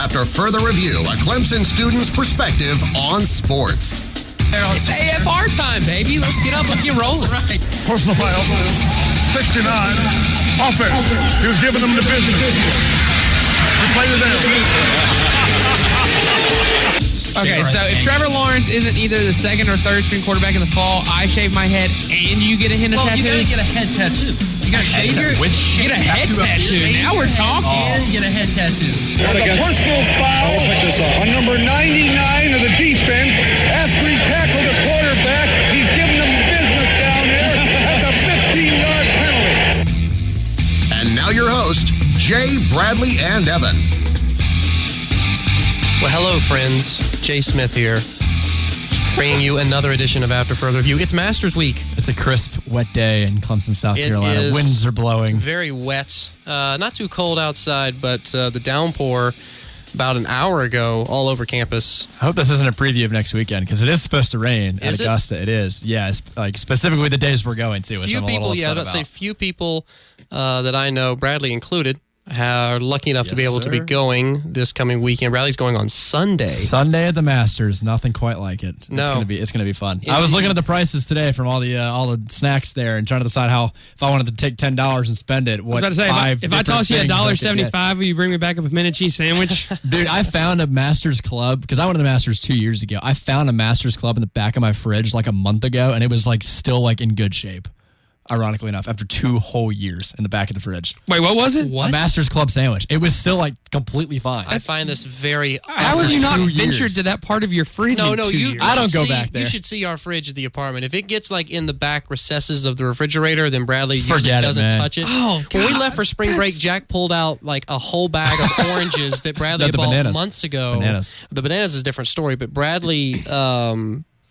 after further review, a Clemson student's perspective on sports. It's AFR time, baby. Let's get up. Let's get rolling. That's right. Personal foul, 69, offense. He was giving them the business. We played it down. Okay, so if Trevor Lawrence isn't either the second or third string quarterback in the fall, I shave my head and you get a hint of tattoo? You gotta get a head tattoo. You gotta shave your get a head tattoo. Now we're talking. And get a head tattoo. And a personal foul on number 99 of the defense. After he tackled the quarterback, he's giving them business down there. That's a 15-yard penalty. And now your host, Jay, Bradley, and Evan. Well, hello, friends. Jay Smith here, bringing you another edition of After Further Review. It's Masters Week. It's a crisp, wet day in Clemson, South Carolina. Is Winds are blowing. Very wet. Not too cold outside, but the downpour about an hour ago all over campus. I hope this isn't a preview of next weekend because it is supposed to rain at Augusta. It is. Yeah, it's like specifically the days we're going to. Which I'm a little upset about. I'd say few people that I know, Bradley included, are lucky enough to be able to be going this coming weekend. Bradley's going on Sunday. Sunday at the Masters. Nothing quite like it. No. It's gonna be fun. I was looking at the prices today from all the snacks there and trying to decide if I wanted to take $10 and spend it. What I was about to say, if I toss you $1.75, will you bring me back a minute cheese sandwich? Dude, I found a Masters club because I went to the Masters 2 years ago. I found a Masters club in the back of my fridge like a month ago, and it was like still like in good shape. Ironically enough, after 2 whole years in the back of the fridge. Wait, what was it? A Masters Club sandwich. It was still like completely fine. I find this very... How have you not ventured to that part of your fridge in 2 years? I don't go back there. You should see our fridge at the apartment. If it gets like in the back recesses of the refrigerator, then Bradley usually doesn't touch it. Oh, God. When we left for spring break, Jack pulled out like a whole bag of oranges that Bradley bought months ago. The bananas is a different story, but Bradley...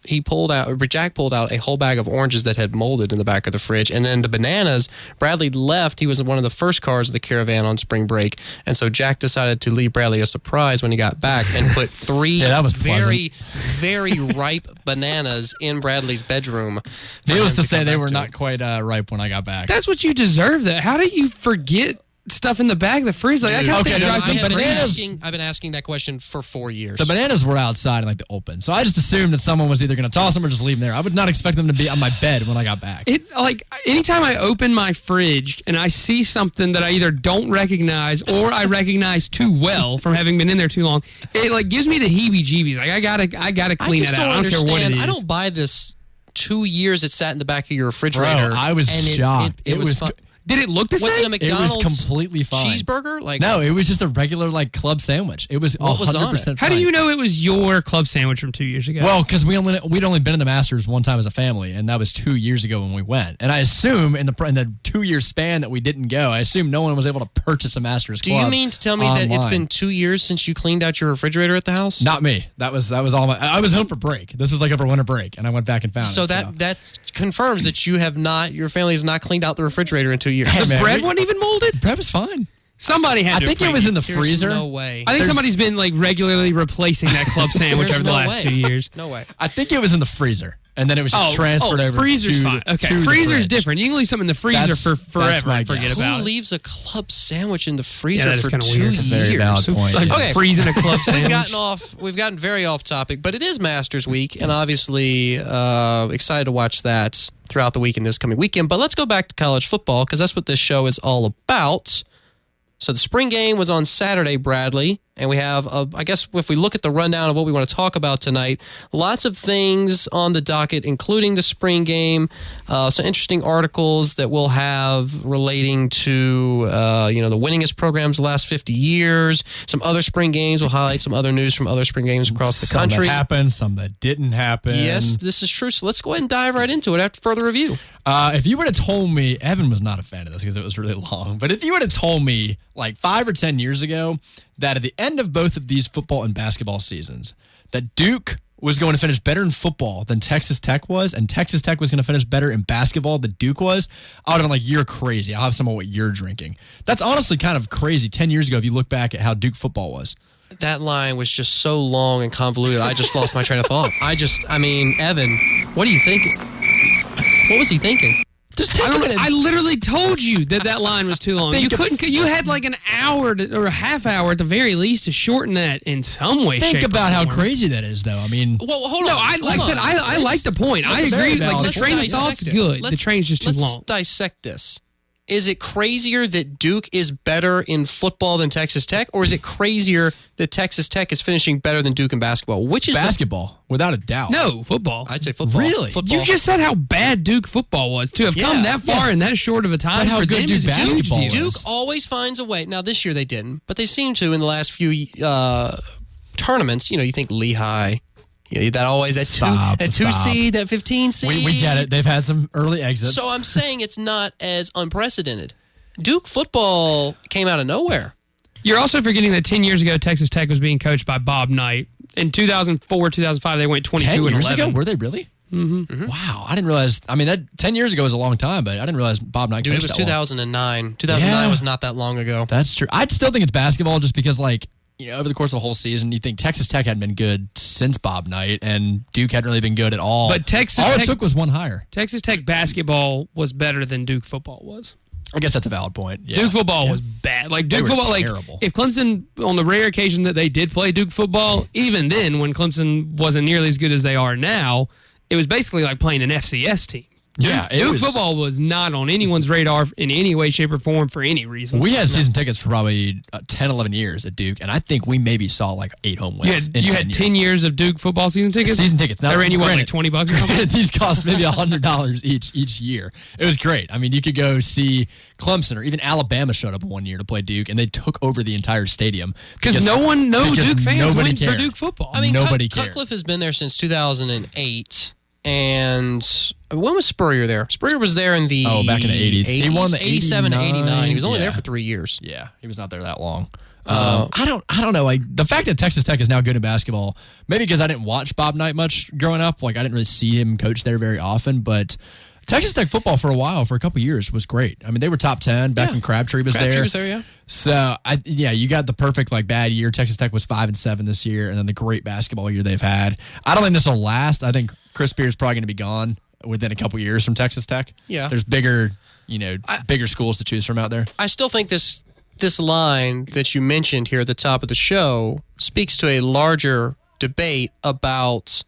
Jack pulled out a whole bag of oranges that had molded in the back of the fridge. And then the bananas, Bradley left. He was one of the first cars of the caravan on spring break. And so Jack decided to leave Bradley a surprise when he got back and put 3 very, very ripe bananas in Bradley's bedroom. Needless to say, they were not quite ripe when I got back. That's what you deserve, though. How do you forget stuff in the back of the freeze? Like, I've been asking that question for 4 years. The bananas were outside in like the open, so I just assumed that someone was either going to toss them or just leave them there. I would not expect them to be on my bed when I got back. Anytime I open my fridge and I see something that I either don't recognize or I recognize too well from having been in there too long, it like gives me the heebie-jeebies. Like I gotta clean it out. I don't care what it is. I don't buy this 2 years it sat in the back of your refrigerator. Bro, I was shocked. It was fun. Did it look the same? Was it a McDonald's It was completely fine. cheeseburger? No, it was just a regular like club sandwich. It was 100% fine. How do you know it was your club sandwich from 2 years ago? Well, because we'd only been in the Masters one time as a family, and that was 2 years ago when we went. And I assume in the 2 year span that we didn't go, I assume no one was able to purchase a Masters club. Do you mean to tell me that it's been 2 years since you cleaned out your refrigerator at the house? Not me. That was all my. I was home for break. This was like over winter break, and I went back and found it. So that confirms that your family has not cleaned out the refrigerator in 2 years. Hey, the bread wasn't even molded? Bread was fine. Somebody had I think it was in the freezer. No way. I think somebody's been like regularly replacing that club sandwich over the last 2 years. No way. I think it was in the freezer, and then it was just transferred over. Freezer's fine. Okay, freezer's different. You can leave something in the freezer for forever and forget about it. Who leaves a club sandwich in the freezer for 2 weird. years? Very valid point. Okay, freezing a club sandwich. We've gotten very off topic, but it is Masters Week, and obviously excited to watch that throughout the week and this coming weekend. But let's go back to college football because that's what this show is all about. So the spring game was on Saturday, Bradley, and we have, I guess if we look at the rundown of what we want to talk about tonight, lots of things on the docket, including the spring game, some interesting articles that we'll have relating to, the winningest programs the last 50 years, some other spring games. We'll highlight some other news from other spring games across the country. Some that happened, some that didn't happen. Yes, this is true. So let's go ahead and dive right into it after further review. If you would have told me, Evan was not a fan of this because it was really long, but if you would have told me like 5 or 10 years ago that at the end of both of these football and basketball seasons, that Duke was going to finish better in football than Texas Tech was, and Texas Tech was going to finish better in basketball than Duke was, I would have been like, you're crazy. I'll have some of what you're drinking. That's honestly kind of crazy 10 years ago if you look back at how Duke football was. That line was just so long and convoluted, I just lost my train of thought. Evan, what are you thinking? What was he thinking? Just take I don't a know. minute. I literally told you that line was too long. You couldn't. You had like an hour or a half hour at the very least to shorten that in some way. Think shape, about or how form. crazy that is, though. I mean, Well, hold No, on. like I said, I like the point. I let's- agree. Like the let's train of dissect thought's it. good. The Let's- train's just too let's long. dissect this. Is it crazier that Duke is better in football than Texas Tech, or is it crazier that Texas Tech is finishing better than Duke in basketball? Which is basketball, without a doubt. No, football. I'd say football. Really? Football. You just said how bad Duke football was. To have come Yeah. that far in that short of a time But how for good them Duke is a huge basketball deal. was. Duke always finds a way. Now, this year they didn't, but they seem to in the last few tournaments. You think Lehigh. That always that two seed, that 15 seed. We get it. They've had some early exits. So I'm saying it's not as unprecedented. Duke football came out of nowhere. You're also forgetting that 10 years ago, Texas Tech was being coached by Bob Knight. In 2004, 2005, they went 22 10 and years 11. ago? Were they really? Mm-hmm. Wow, I didn't realize. I mean, that 10 years ago was a long time, but I didn't realize Bob Knight Dude, it coached was that long. 2009. 2009 Yeah. was not that long ago. That's true. I'd still think it's basketball just because, over the course of the whole season, you think Texas Tech hadn't been good since Bob Knight, and Duke hadn't really been good at all. But Texas all Tech- it took was one hire. Texas Tech basketball was better than Duke football was. I guess that's a valid point. Yeah. Duke football was bad. Like They Duke were football, terrible. if Clemson, on the rare occasion that they did play Duke football, even then, when Clemson wasn't nearly as good as they are now, it was basically like playing an FCS team. Yeah, it Duke was- football was not on anyone's radar in any way, shape, or form for any reason. We had season tickets for probably 10, 11 years at Duke, and I think we maybe saw 8 home You wins. had 10 years of Duke football season tickets? Season tickets. Now, They ran you, what, like granted- $20 or something? These cost maybe $100 each year. It was great. I mean, you could go see Clemson or even Alabama showed up one year to play Duke, and they took over the entire stadium Because no Duke fans nobody went for cared. Duke football. I mean, Nobody cared. Cutcliffe has been there since 2008. And when was Spurrier there? Spurrier was there in the back in the 80s. He won the 87 to 89. He was only yeah. there for 3 years. Yeah, he was not there that long. I don't know. The fact that Texas Tech is now good at basketball, maybe because I didn't watch Bob Knight much growing up. I didn't really see him coach there very often. But Texas Tech football for a couple years was great. I mean, they were top 10 back when Crabtree was there. Crabtree was there, yeah. So you got the perfect bad year. Texas Tech was 5-7 this year, and then the great basketball year they've had. I don't think this will last. I think Chris Spears is probably going to be gone within a couple years from Texas Tech. Yeah. There's bigger schools to choose from out there. I still think this line that you mentioned here at the top of the show speaks to a larger debate about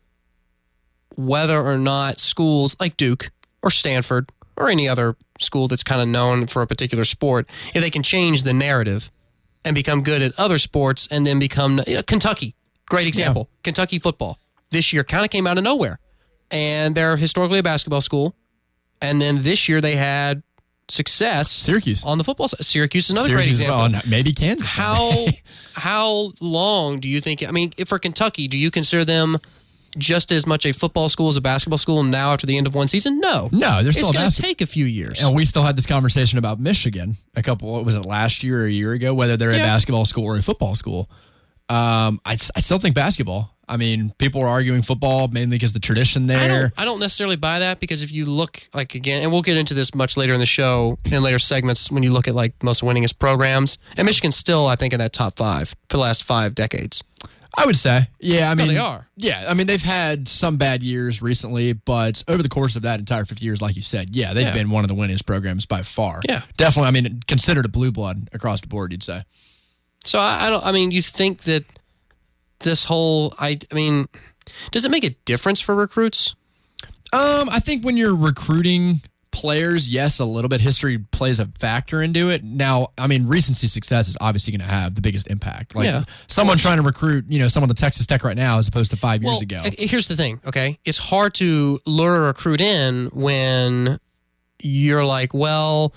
whether or not schools like Duke or Stanford or any other school that's kind of known for a particular sport, if they can change the narrative and become good at other sports and then become Kentucky, great example. Kentucky football this year kind of came out of nowhere, and they're historically a basketball school, and then this year they had success. Syracuse on the football side. Syracuse is another great Syracuse, example. well, and maybe Kansas. How long do you think? I mean, if for Kentucky, do you consider them just as much a football school as a basketball school now after the end of one season? No, they're still It's a going to basketball. take a few years. And we still had this conversation about Michigan what was it, last year or a year ago, whether they're a basketball school or a football school. I still think basketball. I mean, people are arguing football mainly because the tradition there. I don't necessarily buy that, because if you look again, and we'll get into this much later in the show in later segments, when you look at most winningest programs, and Michigan's still, I think, in that top 5 for the last 5 decades. I would say. Yeah, I mean, they are. Yeah, I mean, they've had some bad years recently, but over the course of that entire 50 years, like you said, they've been one of the winningest programs by far. Yeah. Definitely, I mean, considered a blue blood across the board, you'd say. So I mean, you think that this whole, does it make a difference for recruits? I think when you're recruiting players, yes, a little bit. History plays a factor into it. Now, I mean, recency success is obviously going to have the biggest impact. Someone trying to recruit, someone to Texas Tech right now as opposed to 5 years ago. Here's the thing, okay? It's hard to lure a recruit in when you're like, well,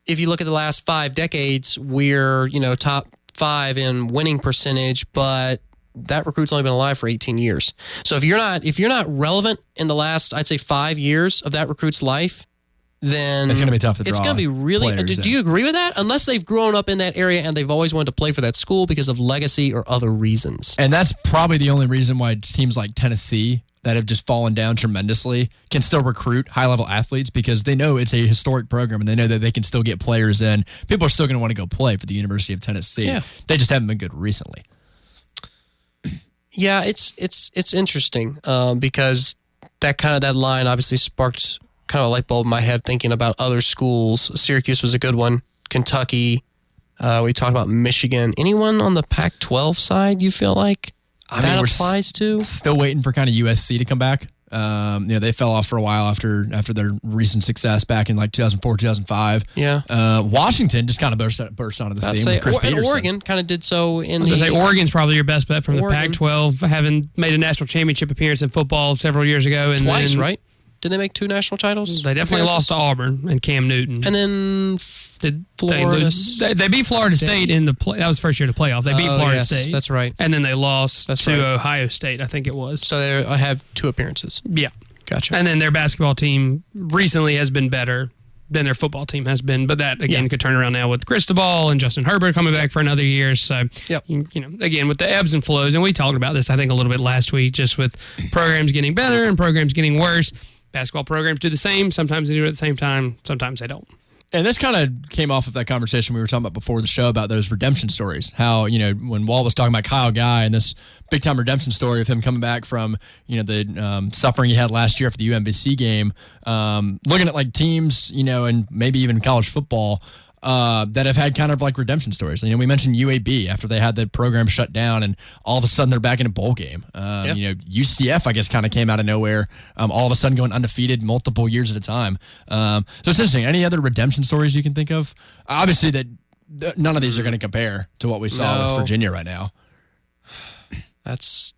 if you look at the last 5 decades, we're, top 5 in winning percentage, but that recruit's only been alive for 18 years. So if you're not relevant in the last, I'd say 5 years of that recruit's life, then it's going to be tough to draw. It's going to be really. Do you agree with that? Unless they've grown up in that area and they've always wanted to play for that school because of legacy or other reasons. And that's probably the only reason why teams like Tennessee that have just fallen down tremendously can still recruit high-level athletes, because they know it's a historic program and they know that they can still get players in. People are still going to want to go play for the University of Tennessee. Yeah. They just haven't been good recently. Yeah, it's interesting because that line obviously sparked kind of a light bulb in my head thinking about other schools. Syracuse was a good one. Kentucky. We talked about Michigan. Anyone on the Pac-12 side you feel like that applies to? Still waiting for kind of USC to come back. They fell off for a while after their recent success back in like 2004, 2005. Yeah. Washington just kind of burst onto the scene. And Oregon kind of did so in the. Oregon's probably your best bet from Oregon. the Pac-12, having made a national championship appearance in football several years ago. And twice, then, right? Did they make 2 national titles? They definitely lost to Auburn and Cam Newton. And then Florida. They beat Florida State in the play. That was first year of the playoff. They beat Florida State. That's right. And then they lost to Ohio State, I think it was. So they have 2 appearances. Yeah. Gotcha. And then their basketball team recently has been better than their football team has been. But that, again, could turn around now with Cristobal and Justin Herbert coming back for another year. So, again, with the ebbs and flows, and we talked about this, I think, a little bit last week, just with programs getting better and programs getting worse. Basketball programs do the same. Sometimes they do it at the same time. Sometimes they don't. And this kind of came off of that conversation we were talking about before the show about those redemption stories. How, when Walt was talking about Kyle Guy and this big-time redemption story of him coming back from, the suffering he had last year for the UMBC game, looking at like teams, and maybe even college football that have had kind of like redemption stories. We mentioned UAB after they had the program shut down and all of a sudden they're back in a bowl game. UCF, I guess, kind of came out of nowhere, all of a sudden going undefeated multiple years at a time. So it's interesting. Any other redemption stories you can think of? Obviously that none of these are going to compare to what we saw with Virginia right now. That's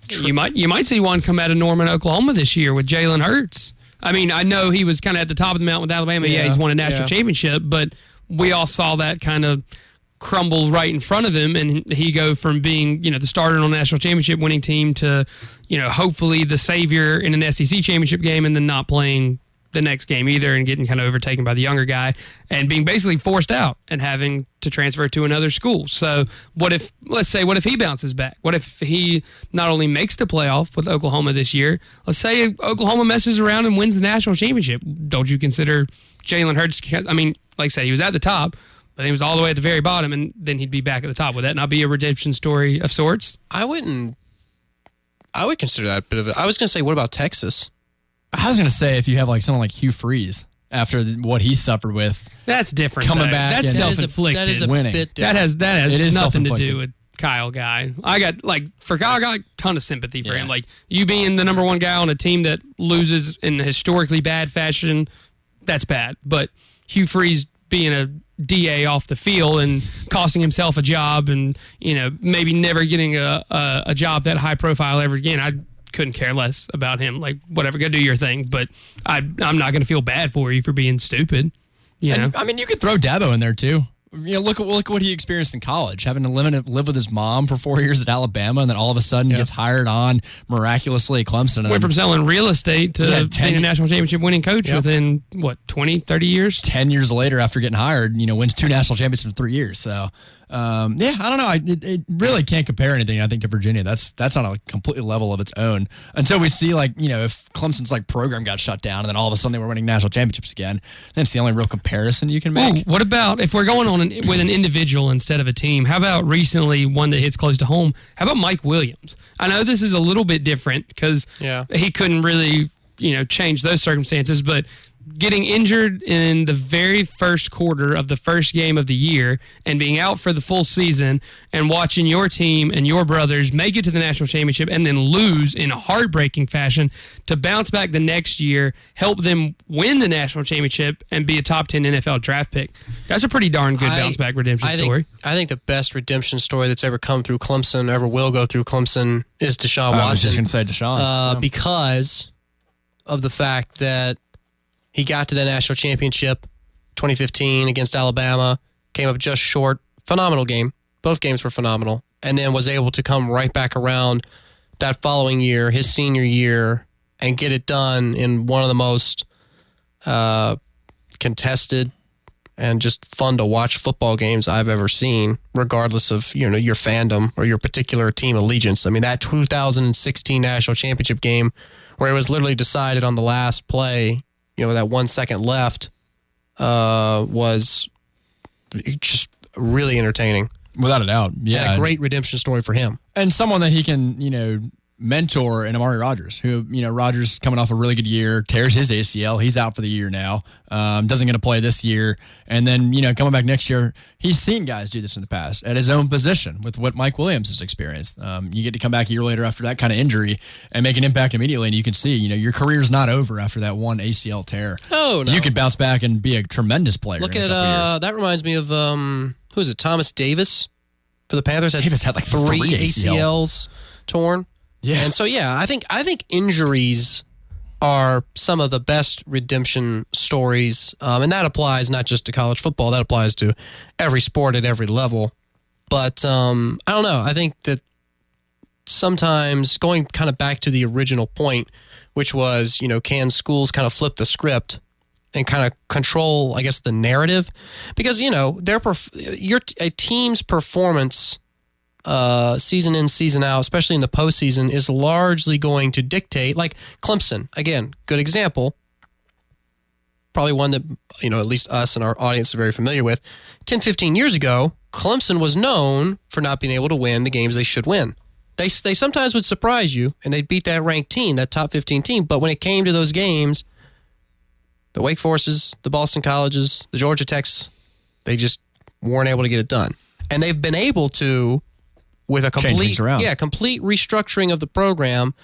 true. You might see one come out of Norman, Oklahoma this year with Jalen Hurts. I mean, I know he was kind of at the top of the mountain with Alabama. Yeah, he's won a national championship, but we all saw that kind of crumble right in front of him, and he go from being, the starter on a national championship winning team to, hopefully the savior in an SEC championship game and then not playing the next game either and getting kind of overtaken by the younger guy and being basically forced out and having to transfer to another school. So what if he bounces back? What if he not only makes the playoff with Oklahoma this year, let's say Oklahoma messes around and wins the national championship. Don't you consider Jalen Hurts, I mean, like I said, he was at the top, but he was all the way at the very bottom and then he'd be back at the top. Would that not be a redemption story of sorts? I would consider that a bit of it. I was going to say, what about Texas? I was going to say if you have like someone like Hugh Freeze after what he suffered with. That's different. Coming back. That's self-inflicted. That is a winning. bit different. That has nothing to self-inflicted. do with Kyle Guy. I got a ton of sympathy for him. Like, you being the number one guy on a team that loses in historically bad fashion, that's bad. But Hugh Freeze being a DA off the field and costing himself a job and, maybe never getting a job that high profile ever again, I couldn't care less about him. Like, whatever, go do your thing. But I'm not going to feel bad for you for being stupid. And, I mean, you could throw Dabo in there too. Look at what he experienced in college, having to live with his mom for 4 years at Alabama, and then all of a sudden gets hired on miraculously at Clemson. Went from selling real estate to being a national championship winning coach within, 20, 30 years? 10 years later after getting hired, wins 2 national championships in 3 years. So, I don't know. It really can't compare anything, I think, to Virginia. That's on a completely level of its own. Until we see, if Clemson's, program got shut down and then all of a sudden they were winning national championships again, then it's the only real comparison you can make. Ooh, what about, if we're going on with an individual instead of a team, how about recently one that hits close to home? How about Mike Williams? I know this is a little bit different because he couldn't really, change those circumstances, but getting injured in the very first quarter of the first game of the year and being out for the full season and watching your team and your brothers make it to the national championship and then lose in a heartbreaking fashion to bounce back the next year, help them win the national championship and be a top 10 NFL draft pick. That's a pretty darn good bounce back redemption story. I think the best redemption story that's ever come through Clemson, ever will go through Clemson, is Deshaun Watson. I was just going to say Deshaun. Because of the fact that he got to the national championship 2015 against Alabama, came up just short. Phenomenal game. Both games were phenomenal. And then was able to come right back around that following year, his senior year, and get it done in one of the most contested and just fun to watch football games I've ever seen, regardless of your fandom or your particular team allegiance. I mean, that 2016 national championship game where it was literally decided on the last play, with that 1 second left, was just really entertaining. Without a doubt. Yeah. And a great redemption story for him. And someone that he can, mentor in Amari Rodgers, who, Rodgers coming off a really good year, tears his ACL. He's out for the year now. Doesn't get to play this year. And then, coming back next year, he's seen guys do this in the past at his own position with what Mike Williams has experienced. You get to come back a year later after that kind of injury and make an impact immediately. And you can see, your career's not over after that one ACL tear. Oh, no. You could bounce back and be a tremendous player. Look at, that reminds me of, who is it, Thomas Davis for the Panthers? Davis had like three ACLs torn. Yeah. And so, I think injuries are some of the best redemption stories. And that applies not just to college football. That applies to every sport at every level. But I don't know. I think that sometimes going kind of back to the original point, which was, can schools kind of flip the script and kind of control, I guess, the narrative? Because, a team's performance season in, season out, especially in the postseason, is largely going to dictate, like Clemson, again, good example, probably one that, at least us and our audience are very familiar with. 10, 15 years ago, Clemson was known for not being able to win the games they should win. They sometimes would surprise you, and they'd beat that ranked team, that top 15 team, but when it came to those games, the Wake Forests, the Boston Colleges, the Georgia Techs, they just weren't able to get it done. And they've been able to, with a complete restructuring of the program,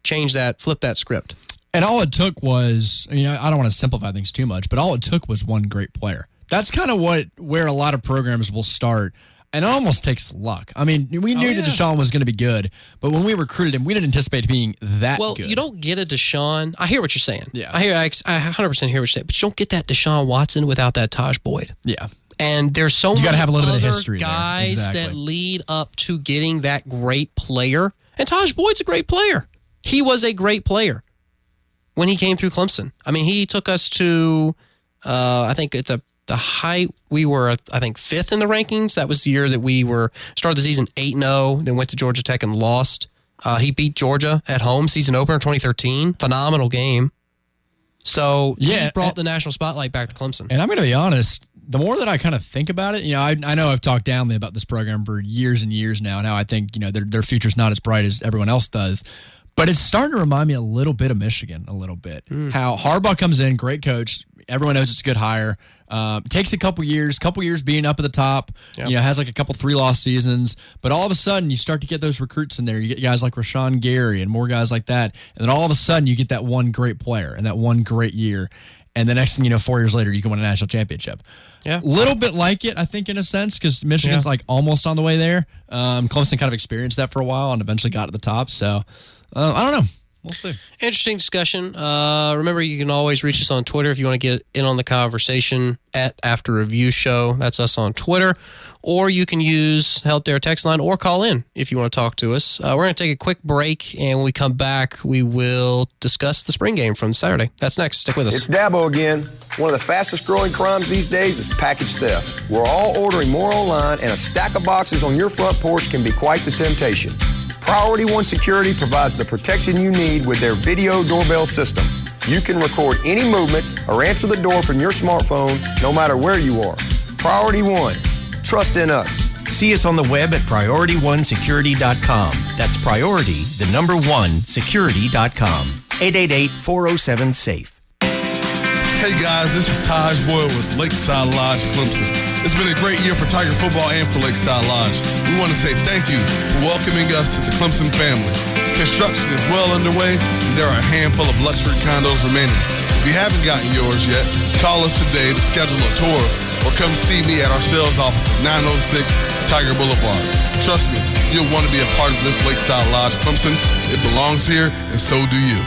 flip that script. And all it took was, I don't want to simplify things too much, but all it took was one great player. That's kind of where a lot of programs will start. And it almost takes luck. I mean, we knew that Deshaun was going to be good, but when we recruited him, we didn't anticipate being that good. Well, you don't get a Deshaun. I hear what you're saying. Yeah. I 100% hear what you're saying, but you don't get that Deshaun Watson without that Taj Boyd. Yeah. And there's so many have a little other bit of history guys there. Exactly. that lead up to getting that great player. And Taj Boyd's a great player. He was a great player when he came through Clemson. I mean, he took us to, I think at the height, we were, I think, 5th in the rankings. That was the year that we started the season 8-0, then went to Georgia Tech and lost. He beat Georgia at home, season opener 2013. Phenomenal game. So he brought the national spotlight back to Clemson. And I'm going to be honest, the more that I kind of think about it, I know I've talked downly about this program for years and years now. Now I think, their future's not as bright as everyone else does. But it's starting to remind me a little bit of Michigan, a little bit. How Harbaugh comes in, great coach. Everyone knows it's a good hire. Takes a couple years being up at the top. Yep. Has like a couple 3-loss seasons. But all of a sudden, you start to get those recruits in there. You get guys like Rashawn Gary and more guys like that. And then all of a sudden, you get that one great player and that one great year. And the next thing 4 years later, you can win a national championship. Yeah, little bit like it, I think, in a sense, because Michigan's like almost on the way there. Clemson kind of experienced that for a while and eventually got to the top. So, I don't know. We'll see. Interesting discussion. Remember, you can always reach us on Twitter if you want to get in on the conversation at After Review Show. That's us on Twitter. Or you can use Help Dare text line or call in if you want to talk to us. We're going to take a quick break, and when we come back, we will discuss the spring game from Saturday. That's next. Stick with us. It's Dabo again. One of the fastest growing crimes these days is package theft. We're all ordering more online, and a stack of boxes on your front porch can be quite the temptation. Priority One Security provides the protection you need with their video doorbell system. You can record any movement or answer the door from your smartphone no matter where you are. Priority One. Trust in us. See us on the web at PriorityOneSecurity.com. That's priority, the number one, security.com. 888-407-SAFE. Hey guys, this is Taj Boyle with Lakeside Lodge, Clemson. It's been a great year for Tiger football and for Lakeside Lodge. We want to say thank you for welcoming us to the Clemson family. Construction is well underway, and there are a handful of luxury condos remaining. If you haven't gotten yours yet, call us today to schedule a tour or come see me at our sales office at 906 Tiger Boulevard. Trust me, you'll want to be a part of this Lakeside Lodge, Clemson. It belongs here, and so do you.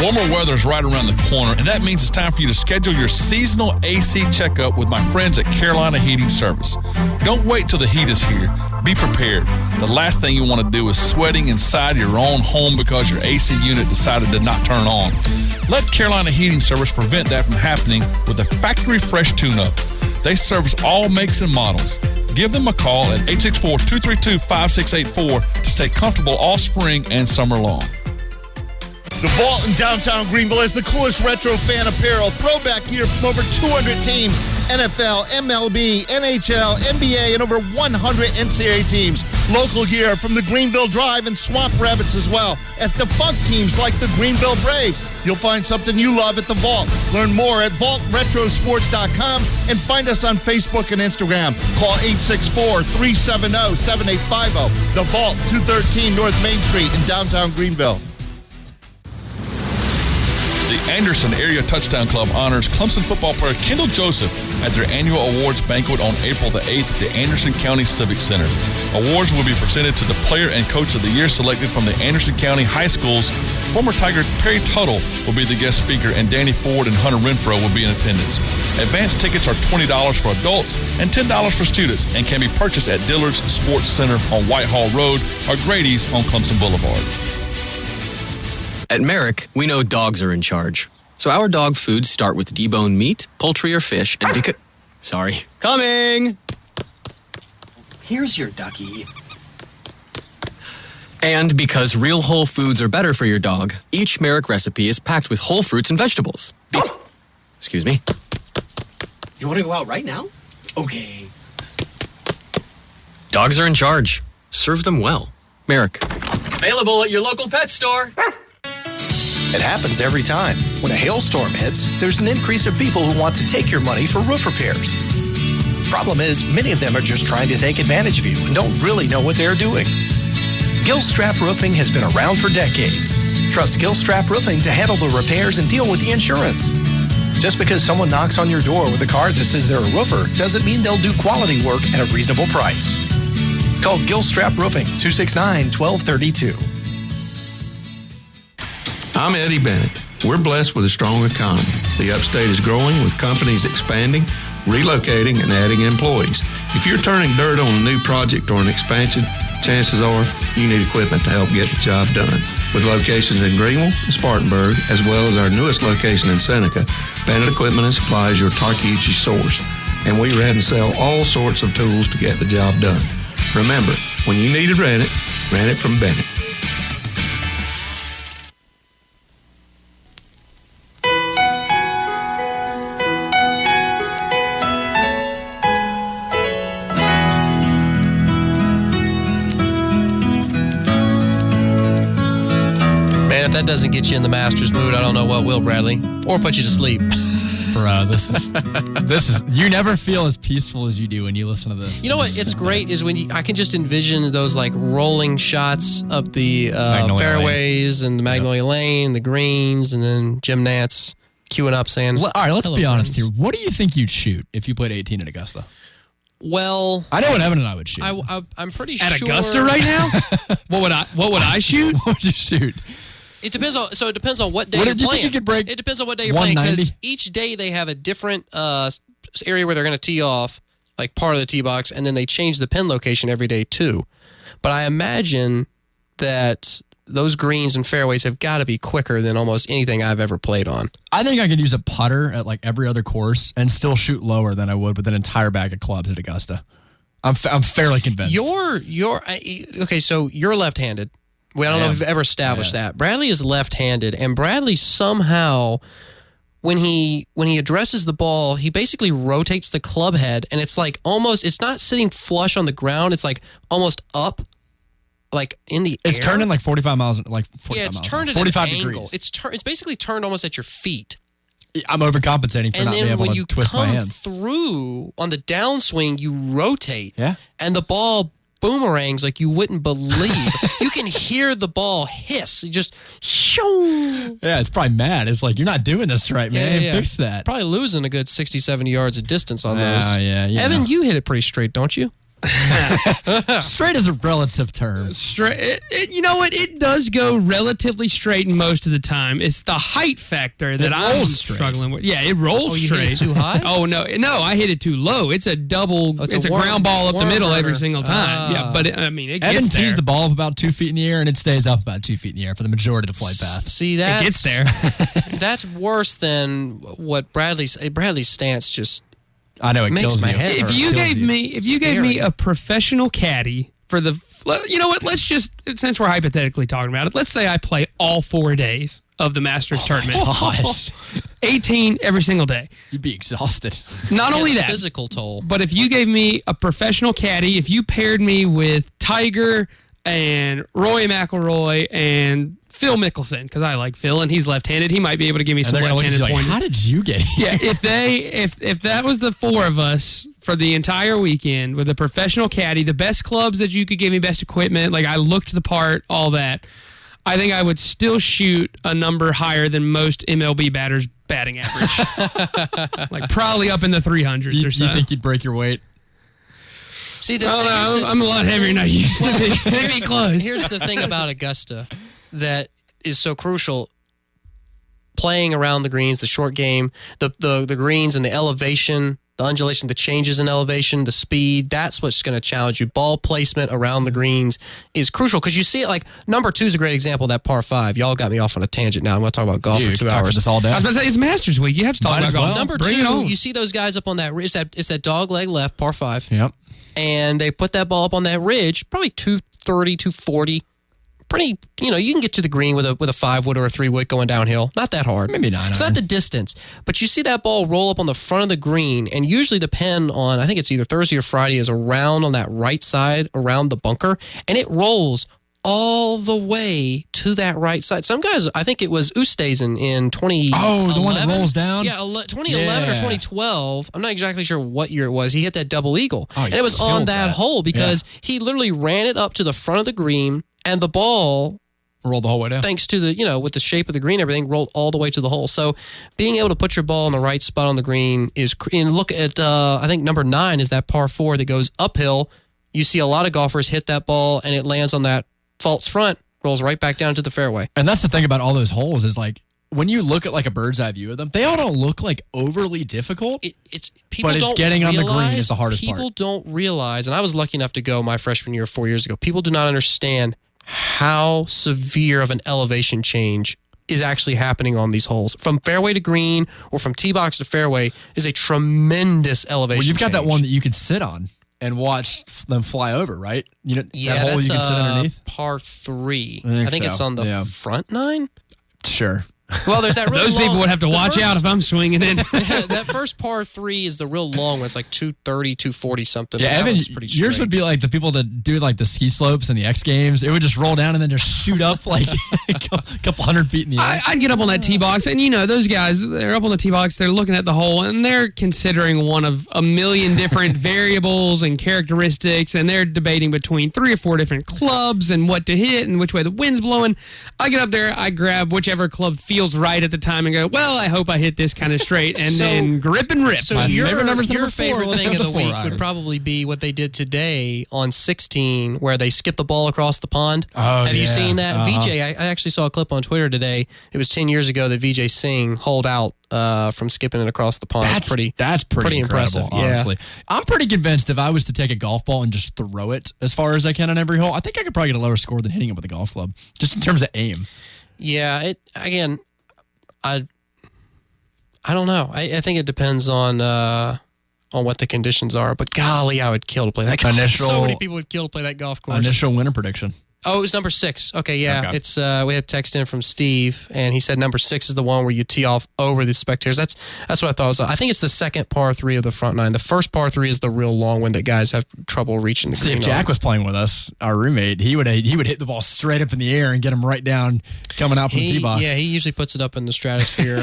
Warmer weather is right around the corner, and that means it's time for you to schedule your seasonal AC checkup with my friends at Carolina Heating Service. Don't wait till the heat is here. Be prepared. The last thing you want to do is sweating inside your own home because your AC unit decided to not turn on. Let Carolina Heating Service prevent that from happening with a factory fresh tune-up. They service all makes and models. Give them a call at 864-232-5684 to stay comfortable all spring and summer long. The Vault in downtown Greenville has the coolest retro fan apparel, throwback gear from over 200 teams, NFL, MLB, NHL, NBA, and over 100 NCAA teams. Local gear from the Greenville Drive and Swamp Rabbits, as well as defunct teams like the Greenville Braves. You'll find something you love at the Vault. Learn more at vaultretrosports.com and find us on Facebook and Instagram. Call 864-370-7850. The Vault, 213 North Main Street in downtown Greenville. The Anderson Area Touchdown Club honors Clemson football player Kendall Joseph at their annual awards banquet on April the 8th at the Anderson County Civic Center. Awards will be presented to the player and coach of the year selected from the Anderson County High Schools. Former Tiger Perry Tuttle will be the guest speaker, and Danny Ford and Hunter Renfro will be in attendance. Advance tickets are $20 for adults and $10 for students and can be purchased at Dillard's Sports Center on Whitehall Road or Grady's on Clemson Boulevard. At Merrick, we know dogs are in charge. So our dog foods start with deboned meat, poultry, or fish, and Sorry. Coming! Here's your ducky. And because real whole foods are better for your dog, each Merrick recipe is packed with whole fruits and vegetables. Excuse me. You want to go out right now? Okay. Dogs are in charge. Serve them well. Merrick. Available at your local pet store. It happens every time. When a hailstorm hits, there's an increase of people who want to take your money for roof repairs. Problem is, many of them are just trying to take advantage of you and don't really know what they're doing. Gilstrap Roofing has been around for decades. Trust Gilstrap Roofing to handle the repairs and deal with the insurance. Just because someone knocks on your door with a card that says they're a roofer doesn't mean they'll do quality work at a reasonable price. Call Gilstrap Roofing, 269-1232. I'm Eddie Bennett. We're blessed with a strong economy. The upstate is growing with companies expanding, relocating, and adding employees. If you're turning dirt on a new project or an expansion, chances are you need equipment to help get the job done. With locations in Greenville and Spartanburg, as well as our newest location in Seneca, Bennett Equipment and Supply is your Tarkeuchi source. And we rent and sell all sorts of tools to get the job done. Remember, when you need to rent it from Bennett. That doesn't get you in the Masters mood. I don't know what will, Bradley, or put you to sleep. Bro, this is you never feel as peaceful as you do when you listen to this. You know what? It's great is when I can just envision those like rolling shots up the fairways and the Magnolia Lane, the greens, and then Jim Nantz queuing up saying, all right, let's be honest here. What do you think you'd shoot if you played 18 at Augusta? Well, I know what Evan and I would shoot. I'm pretty At sure. Augusta right now? What would I shoot? What would you shoot? It depends on. So it depends on what day What you're do you playing. think you could break? It depends on what day you're playing 190? because each day they have a different area where they're going to tee off, like part of the tee box, and then they change the pin location every day too. But I imagine that those greens and fairways have got to be quicker than almost anything I've ever played on. I think I could use a putter at like every other course and still shoot lower than I would with an entire bag of clubs at Augusta. I'm fairly convinced. Okay, so you're left-handed. I don't know if we've ever established that. Bradley is left-handed, and Bradley somehow, when he addresses the ball, he basically rotates the club head, and it's like almost, it's not sitting flush on the ground. It's like almost up, like in the air. It's turning like 45 miles, it's turned at 45 an degrees. angle. It's basically turned almost at your feet. I'm overcompensating for not being able to twist my hand. And then when you come through on the downswing, you rotate. Yeah. And the ball boomerangs like you wouldn't believe. You can hear the ball hiss. It just shoo. Yeah, it's probably mad. It's like, you're not doing this right, man. Yeah. Fix that. Probably losing a good 60, 70 yards of distance on those. Yeah. Evan, you hit it pretty straight, don't you? Straight is a relative term. Straight. You know what? It does go relatively straight most of the time. It's the height factor that I'm struggling with. Yeah, it rolls straight. You hit it too high? Oh no, I hit it too low. It's a double. It's a ground ball up the middle every single time. Yeah, but it Evan gets there. tees the ball up about 2 feet in the air, and it stays up about 2 feet in the air for the majority of the flight path. See, that it gets there. That's worse than what Bradley's stance just. I know, it makes kills my you. head hurt. If you gave me a professional caddy for the, you know what? Let's just, since we're hypothetically talking about it, let's say I play all 4 days of the Masters tournament. Gosh. 18 every single day. You'd be exhausted. Not only that, physical toll. but if you gave me a professional caddy, if you paired me with Tiger and Roy McIlroy and Phil Mickelson, because I like Phil and he's left-handed, he might be able to give me some left-handed pointers. How did you get here? Yeah, if that was the four of us for the entire weekend with a professional caddy, the best clubs that you could give me, best equipment, like I looked the part, all that, I think I would still shoot a number higher than most MLB batters' batting average. Like probably up in the 300s or so. You think you'd break your weight? See, I'm a lot heavier than I used to be. Maybe close. Here's the thing about Augusta that is so crucial. Playing around the greens, the short game, the greens and the elevation, the undulation, the changes in elevation, the speed, that's what's going to challenge you. Ball placement around the greens is crucial because you see it like number 2 is a great example of that par 5. Y'all got me off on a tangent now. I'm going to talk about golf for 2 hours. This all day. I was about to say, it's Masters week. You have to talk about golf. Number 2, you see those guys up on that ridge. It's that dog leg left, par 5. Yep. And they put that ball up on that ridge, probably 230, 240. Pretty, you can get to the green with a 5-wood or a 3-wood going downhill. Not that hard. Maybe 9. It's not the distance. But you see that ball roll up on the front of the green, and usually the pin on, I think it's either Thursday or Friday, is around on that right side, around the bunker, and it rolls all the way to that right side. Some guys, I think it was Oosthuizen in 2011. Oh, the one that rolls down? Yeah, 2011 or 2012. I'm not exactly sure what year it was. He hit that double eagle. Oh, and it was on that hole because he literally ran it up to the front of the green, and the ball rolled the whole way down. Thanks to the, with the shape of the green, everything rolled all the way to the hole. So being able to put your ball in the right spot on the green is, and look at, I think number 9 is that par 4 that goes uphill. You see a lot of golfers hit that ball and it lands on that false front, rolls right back down to the fairway. And that's the thing about all those holes is like, when you look at like a bird's eye view of them, they all don't look like overly difficult. But it's getting on the green is the hardest part. People don't realize, and I was lucky enough to go my freshman year 4 years ago, people do not understand how severe of an elevation change is actually happening on these holes. From fairway to green or from tee box to fairway is a tremendous elevation Well, you've got change. that one that you can sit on and watch them fly over, right? Yeah, that hole that's you can sit underneath? par 3. I I think think so. it's on the front 9. Sure. Well, there's that really Those long, people would have to watch out if I'm swinging in. That first par 3 is the real long one. It's like 230, 240 something. Yeah, but that Evan, one's pretty yours straight. would be like the people that do like the ski slopes and the X Games. It would just roll down and then just shoot up like a couple hundred feet in the air. I'd get up on that tee box, and those guys, they're up on the tee box, they're looking at the hole, and they're considering one of a million different variables and characteristics, and they're debating between 3 or 4 different clubs and what to hit and which way the wind's blowing. I get up there, I grab whichever club feels right at the time and go, well, I hope I hit this kind of straight, and then grip and rip. So your favorite thing of the week would probably be what they did today on 16, where they skipped the ball across the pond. Oh, Have you seen that? Uh-huh. VJ, I actually saw a clip on Twitter today. It was 10 years ago that VJ Singh holed out from skipping it across the pond. That's pretty impressive. Honestly. I'm pretty convinced if I was to take a golf ball and just throw it as far as I can on every hole, I think I could probably get a lower score than hitting it with a golf club, just in terms of aim. Yeah, I don't know. I think it depends on what the conditions are. But golly, I would kill to play that golf. So many people would kill to play that golf course. Initial winner prediction. Oh, it was number 6. Okay, yeah. Okay. It's we had text in from Steve, and he said number 6 is the one where you tee off over the spectators. That's what I thought. I think it's the second par 3 of the front 9. The first par 3 is the real long one that guys have trouble reaching the See, green if Jack on. was playing with us, our roommate, he would hit the ball straight up in the air and get him right down coming out from the tee box. Yeah, he usually puts it up in the stratosphere.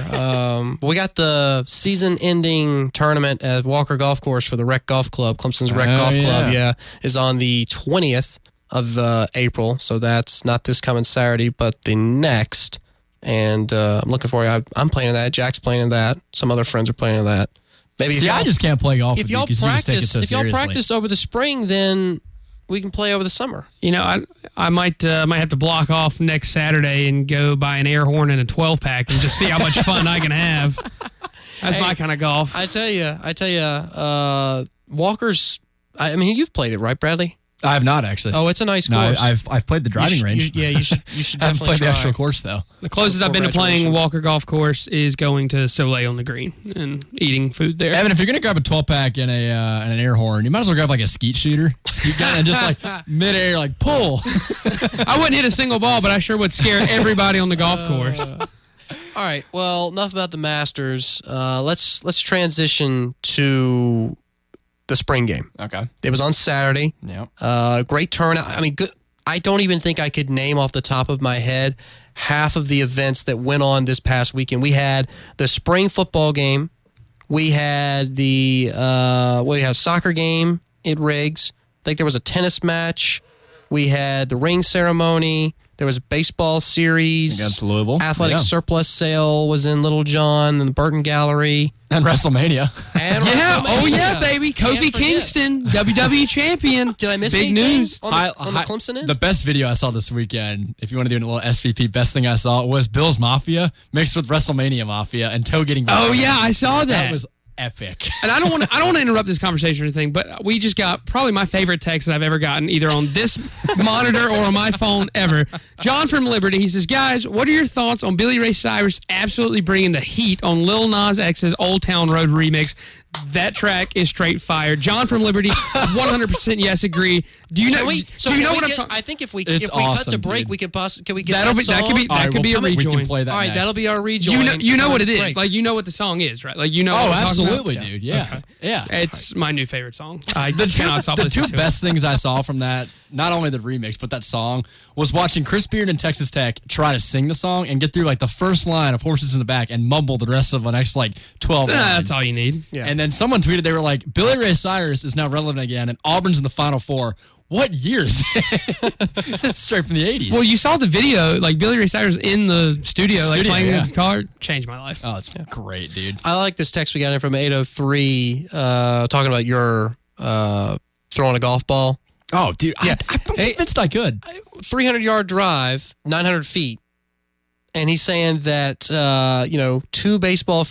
We got the season-ending tournament at Walker Golf Course for the Rec Golf Club. Clemson's Rec Golf Club, is on the 20th of April. So that's not this coming Saturday, but the next. And I'm looking for it. I'm playing in that. Jack's playing in that. Some other friends are playing in that. Maybe I just can't play golf. If with y'all you 'cause you just take it practice, so if y'all seriously. practice over the spring, then we can play over the summer. I might have to block off next Saturday and go buy an air horn and a 12-pack and just see how much fun I can have. That's my kind of golf. I tell you, Walker's. I mean, you've played it, right, Bradley? I have not actually. Oh, it's a nice course. No, I've played the driving range. You should I haven't definitely played try. the actual course though. The closest I've been to playing Walker Golf Course is going to Soleil on the green and eating food there. Evan, if you're gonna grab a 12-pack and an air horn, you might as well grab like a skeet shooter, skeet gun, and just like midair, like pull. I wouldn't hit a single ball, but I sure would scare everybody on the golf course. All right. Well, enough about the Masters. Let's transition to the spring game. Okay. It was on Saturday. Yeah. Great turnout. I mean, good. I don't even think I could name off the top of my head half of the events that went on this past weekend. We had the spring football game. We had the soccer game at Riggs. I think there was a tennis match. We had the ring ceremony. There was a baseball series. Against Louisville. Athletic surplus sale was in Little John and the Burton Gallery. And WrestleMania. And Yeah, WrestleMania. oh yeah, baby. Kofi Kingston, WWE champion. Did I miss Big anything news. on the Clemson end? The best video I saw this weekend, if you want to do a little SVP, best thing I saw was Bill's Mafia mixed with WrestleMania Mafia and Toe getting. Oh yeah, I saw that. That was epic. And I don't want to interrupt this conversation or anything, but we just got probably my favorite text that I've ever gotten, either on this monitor or on my phone ever. John from Liberty, he says, guys, what are your thoughts on Billy Ray Cyrus absolutely bringing the heat on Lil Nas X's Old Town Road remix? That track is straight fire. John from Liberty, 100% yes, agree. Do you know? what I'm talking? I think if we awesome, cut to break, dude. we could can we get That could be a We rejoin. can play that. All right, next. that'll be our rejoin. You know what it is. Break. Like, you know what the song is, right? Like, you know. Oh, what I'm talking about? absolutely, dude. Yeah, Okay. yeah. It's my new favorite song. I The cannot stop two listening to best things I saw from that, not only the remix, but that song, was watching Chris Beard and Texas Tech try to sing the song and get through like the first line of Horses in the Back and mumble the rest of the next like 12 lines. That's all you need. Yeah. And then someone tweeted, they were like, Billy Ray Cyrus is now relevant again and Auburn's in the Final Four. What year is it? Straight from the 80s. Well, you saw the video, like Billy Ray Cyrus in the studio, like playing yeah. his guitar. Changed my life. Oh, it's great, dude. I like this text we got in from 803 talking about your throwing a golf ball. Oh, dude. Yeah. I'm convinced I could. 300-yard drive, 900 feet. And he's saying that, two baseball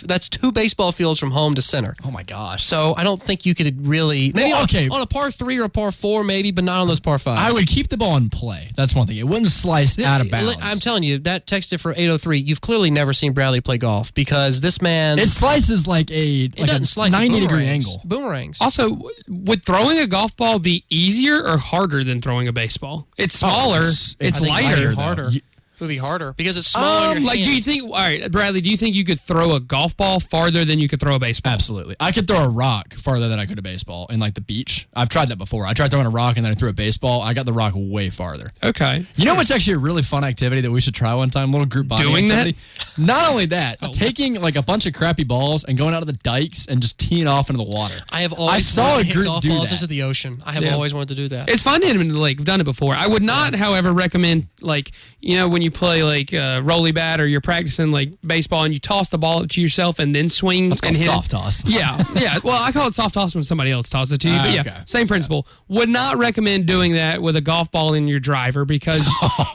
fields from home to center. Oh, my gosh. So I don't think you could really, maybe on a par 3 or a par 4 maybe, but not on those par 5s. I would keep the ball in play. That's one thing. It wouldn't slice out of bounds. I'm telling you, that texted for 803, you've clearly never seen Bradley play golf because this man... It slices like a 90-degree angle. Boomerangs. Also, would throwing a golf ball be easier or harder than throwing a baseball? It's smaller. It's lighter. Harder. It would be harder because it's smaller. Do you think? All right, Bradley. Do you think you could throw a golf ball farther than you could throw a baseball? Absolutely. I could throw a rock farther than I could a baseball in like the beach. I've tried that before. I tried throwing a rock and then I threw a baseball. I got the rock way farther. Okay. You know what's actually a really fun activity that we should try one time? Little group bonding Doing activity. Not only that, taking like a bunch of crappy balls and going out to the dikes and just teeing off into the water. I have always saw wanted a to hit group golf do balls that. into the ocean. I have always wanted to do that. It's fun to hit them in the lake. I've done it before. I would not, however, recommend when you play like rolly bat or you're practicing like baseball and you toss the ball up to yourself and then swing That's and called hit soft toss. Yeah. Well, I call it soft toss when somebody else tosses it to you. But yeah, okay. same principle. Would not recommend doing that with a golf ball in your driver because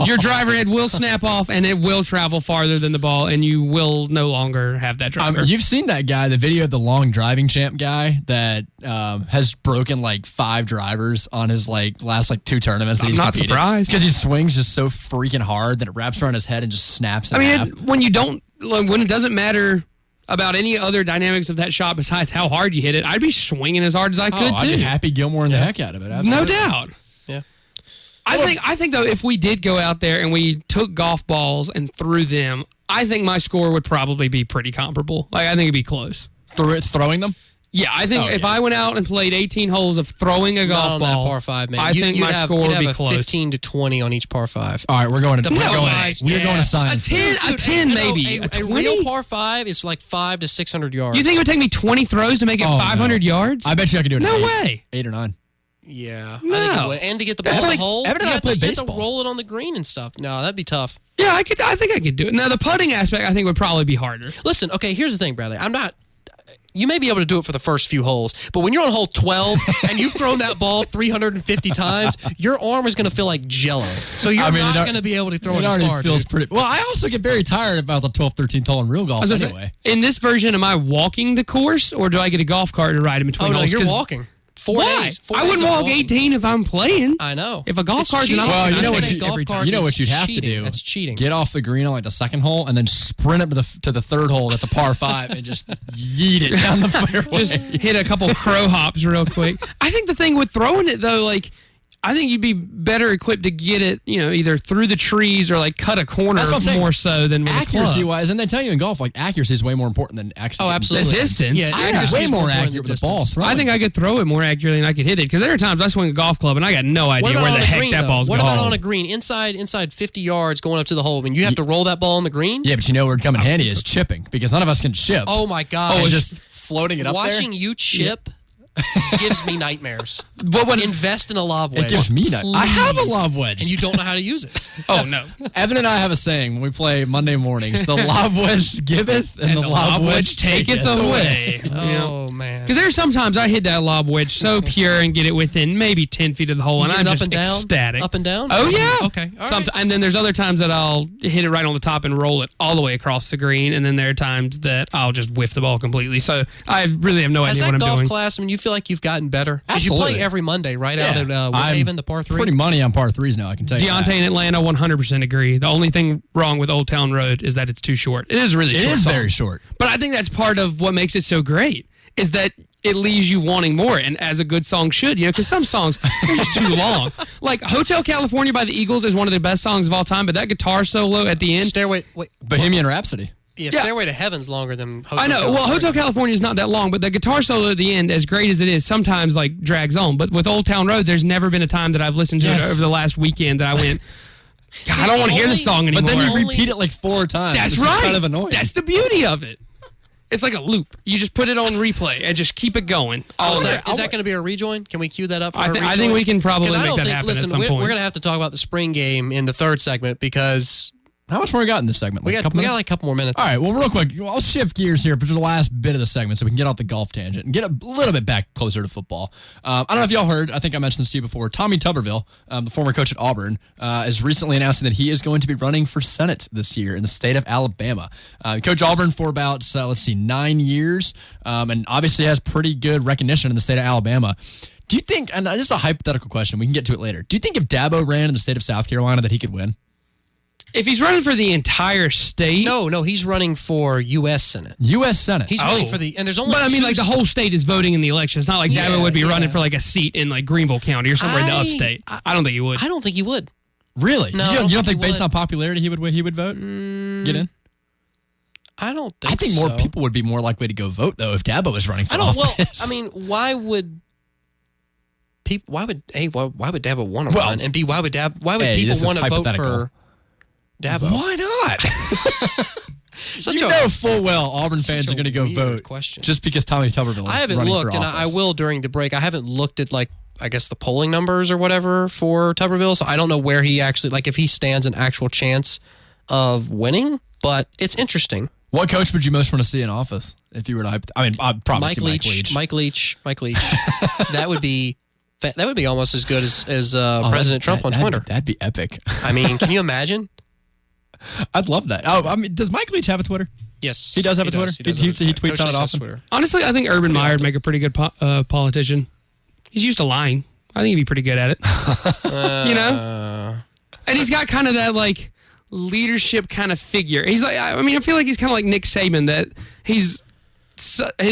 your driver head will snap off and it will travel farther than the ball and you will no longer have that driver. You've seen that guy, the video of the long driving champ guy that has broken like 5 drivers on his last 2 tournaments that he's not competed. surprised. Because he swings just so freaking hard that it wraps around his head and just snaps in half. when it doesn't matter about any other dynamics of that shot besides how hard you hit it, I'd be swinging as hard as I could I'd too. be Happy Gilmore the heck out of it. Absolutely. No doubt. Yeah. I think though, if we did go out there and we took golf balls and threw them, I think my score would probably be pretty comparable. Like, I think it'd be close. Throwing them? Yeah, I think if I went out and played 18 holes of throwing a golf on ball, that par 5, man. I think my score would be close. 15 to 20 on each par 5. All right, we're going to We're going to science. A 10 maybe. A real par 5 is like 500 to 600 yards. You think it would take me 20 throws to make it 500 yards? I bet you I could do it. No at 8, way. 8 or 9. Yeah. No. I think it would. And to get the ball That's in like the hole, Evan and I played you have to baseball. roll it on the green and stuff. No, that'd be tough. Yeah, I think I could do it. Now, the putting aspect, I think, would probably be harder. Listen, okay, here's the thing, Bradley. You may be able to do it for the first few holes, but when you're on hole 12 and you've thrown that ball 350 times, your arm is going to feel like jello. So you're not going to be able to throw it as far. Feels pretty. Well, I also get very tired about the 12th, 13th hole in real golf anyway. In this version, am I walking the course, or do I get a golf cart to ride in between Oh, no, holes? you're walking. 4 Why? days. 4 I days wouldn't of walk walking. 18 if I'm playing. I know. If a golf cart's an option, Well, you know what you'd have to do. That's cheating. Get off the green on like the second hole and then sprint up to the third hole. That's a par 5 and just yeet it down the fairway. Just hit a couple crow hops real quick. I think the thing with throwing it though, like, I think you'd be better equipped to get it, either through the trees or like cut a corner That's what I'm saying. more so than with a club. Accuracy-wise, and they tell you in golf, like accuracy is way more important than actually. Oh, absolutely. Distance. Yeah, I'm accuracy way is more important accurate than with the ball. distance. I think I could throw it more accurately than I could hit it because there are times I swing a golf club and I got no idea where the heck that ball's going. What about on a green? Inside 50 yards going up to the hole. I mean, you have to roll that ball on the green? Yeah, but where it come in handy is chipping because none of us can chip. Oh, my God. Oh, just floating it up there? Watching you chip gives me nightmares. But when Invest in a lob wedge. It gives me nightmares. I have a lob wedge. And you don't know how to use it. Oh, no. Evan and I have a saying when we play Monday mornings, the lob wedge giveth and the lob wedge taketh away. Oh, man. Because there's sometimes I hit that lob wedge so pure and get it within maybe 10 feet of the hole, and I'm just ecstatic. Up and down? Oh, yeah. Okay. All right. And then there's other times that I'll hit it right on the top and roll it all the way across the green, and then there are times that I'll just whiff the ball completely. So I really have no idea what I'm doing. As that golf class, I mean, you feel like you've gotten better? Because you play every Monday, right? Out at Woodhaven, the par 3? Pretty money on par 3s now, I can tell you. Deontay in Atlanta, 100% agree. The only thing wrong with Old Town Road is that it's too short. It is really short. It is very short. But I think that's part of what makes it so great, is that it leaves you wanting more, and as a good song should, because some songs are just too long. Like Hotel California by the Eagles is one of the best songs of all time, but that guitar solo at the end. Bohemian Rhapsody. Yeah, Stairway to Heaven's longer than Hotel I know. California. Well, Hotel California is not that long, but the guitar solo at the end, as great as it is, sometimes like drags on. But with Old Town Road, there's never been a time that I've listened to it over the last weekend that I went, God, I don't want to hear the song anymore. But then you repeat it like 4 times. That's which right. is kind of annoying. That's the beauty of it. It's like a loop. You just put it on replay and just keep it going. So is that going to be a rejoin? Can we cue that up for a rejoin? I think we can probably make that happen listen, at some we're point. going to have to talk about the spring game in the third segment because... How much more we got in this segment? We got like a couple more minutes. All right, well, real quick, I'll shift gears here for the last bit of the segment so we can get off the golf tangent and get a little bit back closer to football. I don't know if y'all heard, I think I mentioned this to you before, Tommy Tuberville, the former coach at Auburn, is recently announcing that he is going to be running for Senate this year in the state of Alabama. Coach Auburn for about, 9 years, and obviously has pretty good recognition in the state of Alabama. Do you think, and this is a hypothetical question, we can get to it later, do you think if Dabo ran in the state of South Carolina that he could win? If he's running for the entire state, no, he's running for U.S. Senate. U.S. Senate. He's running for and there's only. But I mean, like the whole state is voting in the election. It's not like Dabo would be running for like a seat in like Greenville County or somewhere in the upstate. I don't think he would. I don't think he would. Really? No, you don't think based on popularity he would vote? Get in? I don't think. I think more people would be more likely to go vote though if Dabo was running for office. Well, I mean, why would Dabo want to run? And B, why would people want to vote for Dabo? Why not? You know full well Auburn fans are going to go vote just because Tommy Tuberville is I haven't running looked, for and office. I will during the break. I haven't looked at I guess the polling numbers or whatever for Tuberville, so I don't know where he actually if he stands an actual chance of winning. But it's interesting. What coach would you most want to see in office if you were to? I mean, I'd probably Mike Leach. Mike Leach. That would be almost as good as President Trump on Twitter. That'd be epic. I mean, can you imagine? I'd love that. Oh, I mean, does Mike Leach have a Twitter? Yes, he does have a Twitter. He tweets on it often. Honestly, I think Urban Meyer would make a pretty good politician. He's used to lying. I think he'd be pretty good at it. And he's got kind of that leadership kind of figure. He's like, I mean, I feel like he's kind of like Nick Saban, that his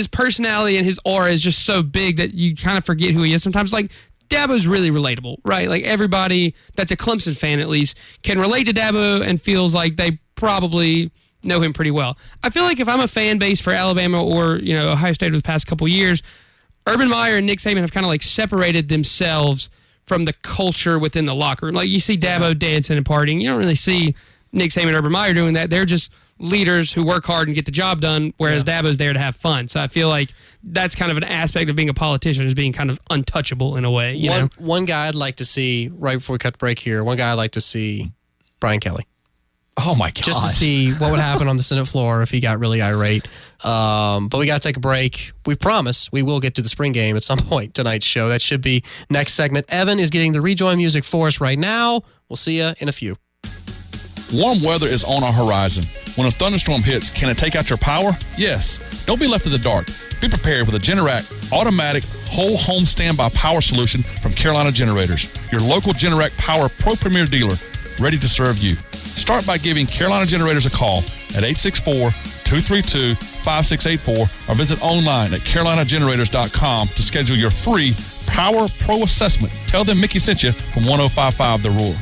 personality and his aura is just so big that you kind of forget who he is sometimes. Like Dabo's really relatable, right? Like everybody that's a Clemson fan at least can relate to Dabo and feels like they probably know him pretty well. I feel like if I'm a fan base for Alabama or Ohio State over the past couple years, Urban Meyer and Nick Saban have kind of separated themselves from the culture within the locker room. Like you see Dabo dancing and partying. You don't really see Nick Saban and Urban Meyer doing that. They're just leaders who work hard and get the job done, whereas Dabo's there to have fun. So I feel like that's kind of an aspect of being a politician, is being kind of untouchable in a way. One guy I'd like to see, right before we cut the break here, Brian Kelly. Oh my God. Just to see what would happen on the Senate floor if he got really irate. But we got to take a break. We promise we will get to the spring game at some point tonight's show. That should be next segment. Evan is getting the rejoin music for us right now. We'll see you in a few. Warm weather is on our horizon. When a thunderstorm hits, can it take out your power? Yes. Don't be left in the dark. Be prepared with a Generac automatic whole home standby power solution from Carolina Generators, your local Generac Power Pro Premier dealer, ready to serve you. Start by giving Carolina Generators a call at 864-232-5555 888-408-5684 or visit online at carolinagenerators.com to schedule your free Power Pro assessment. Tell them Mickey sent you from 105.5 The Roar.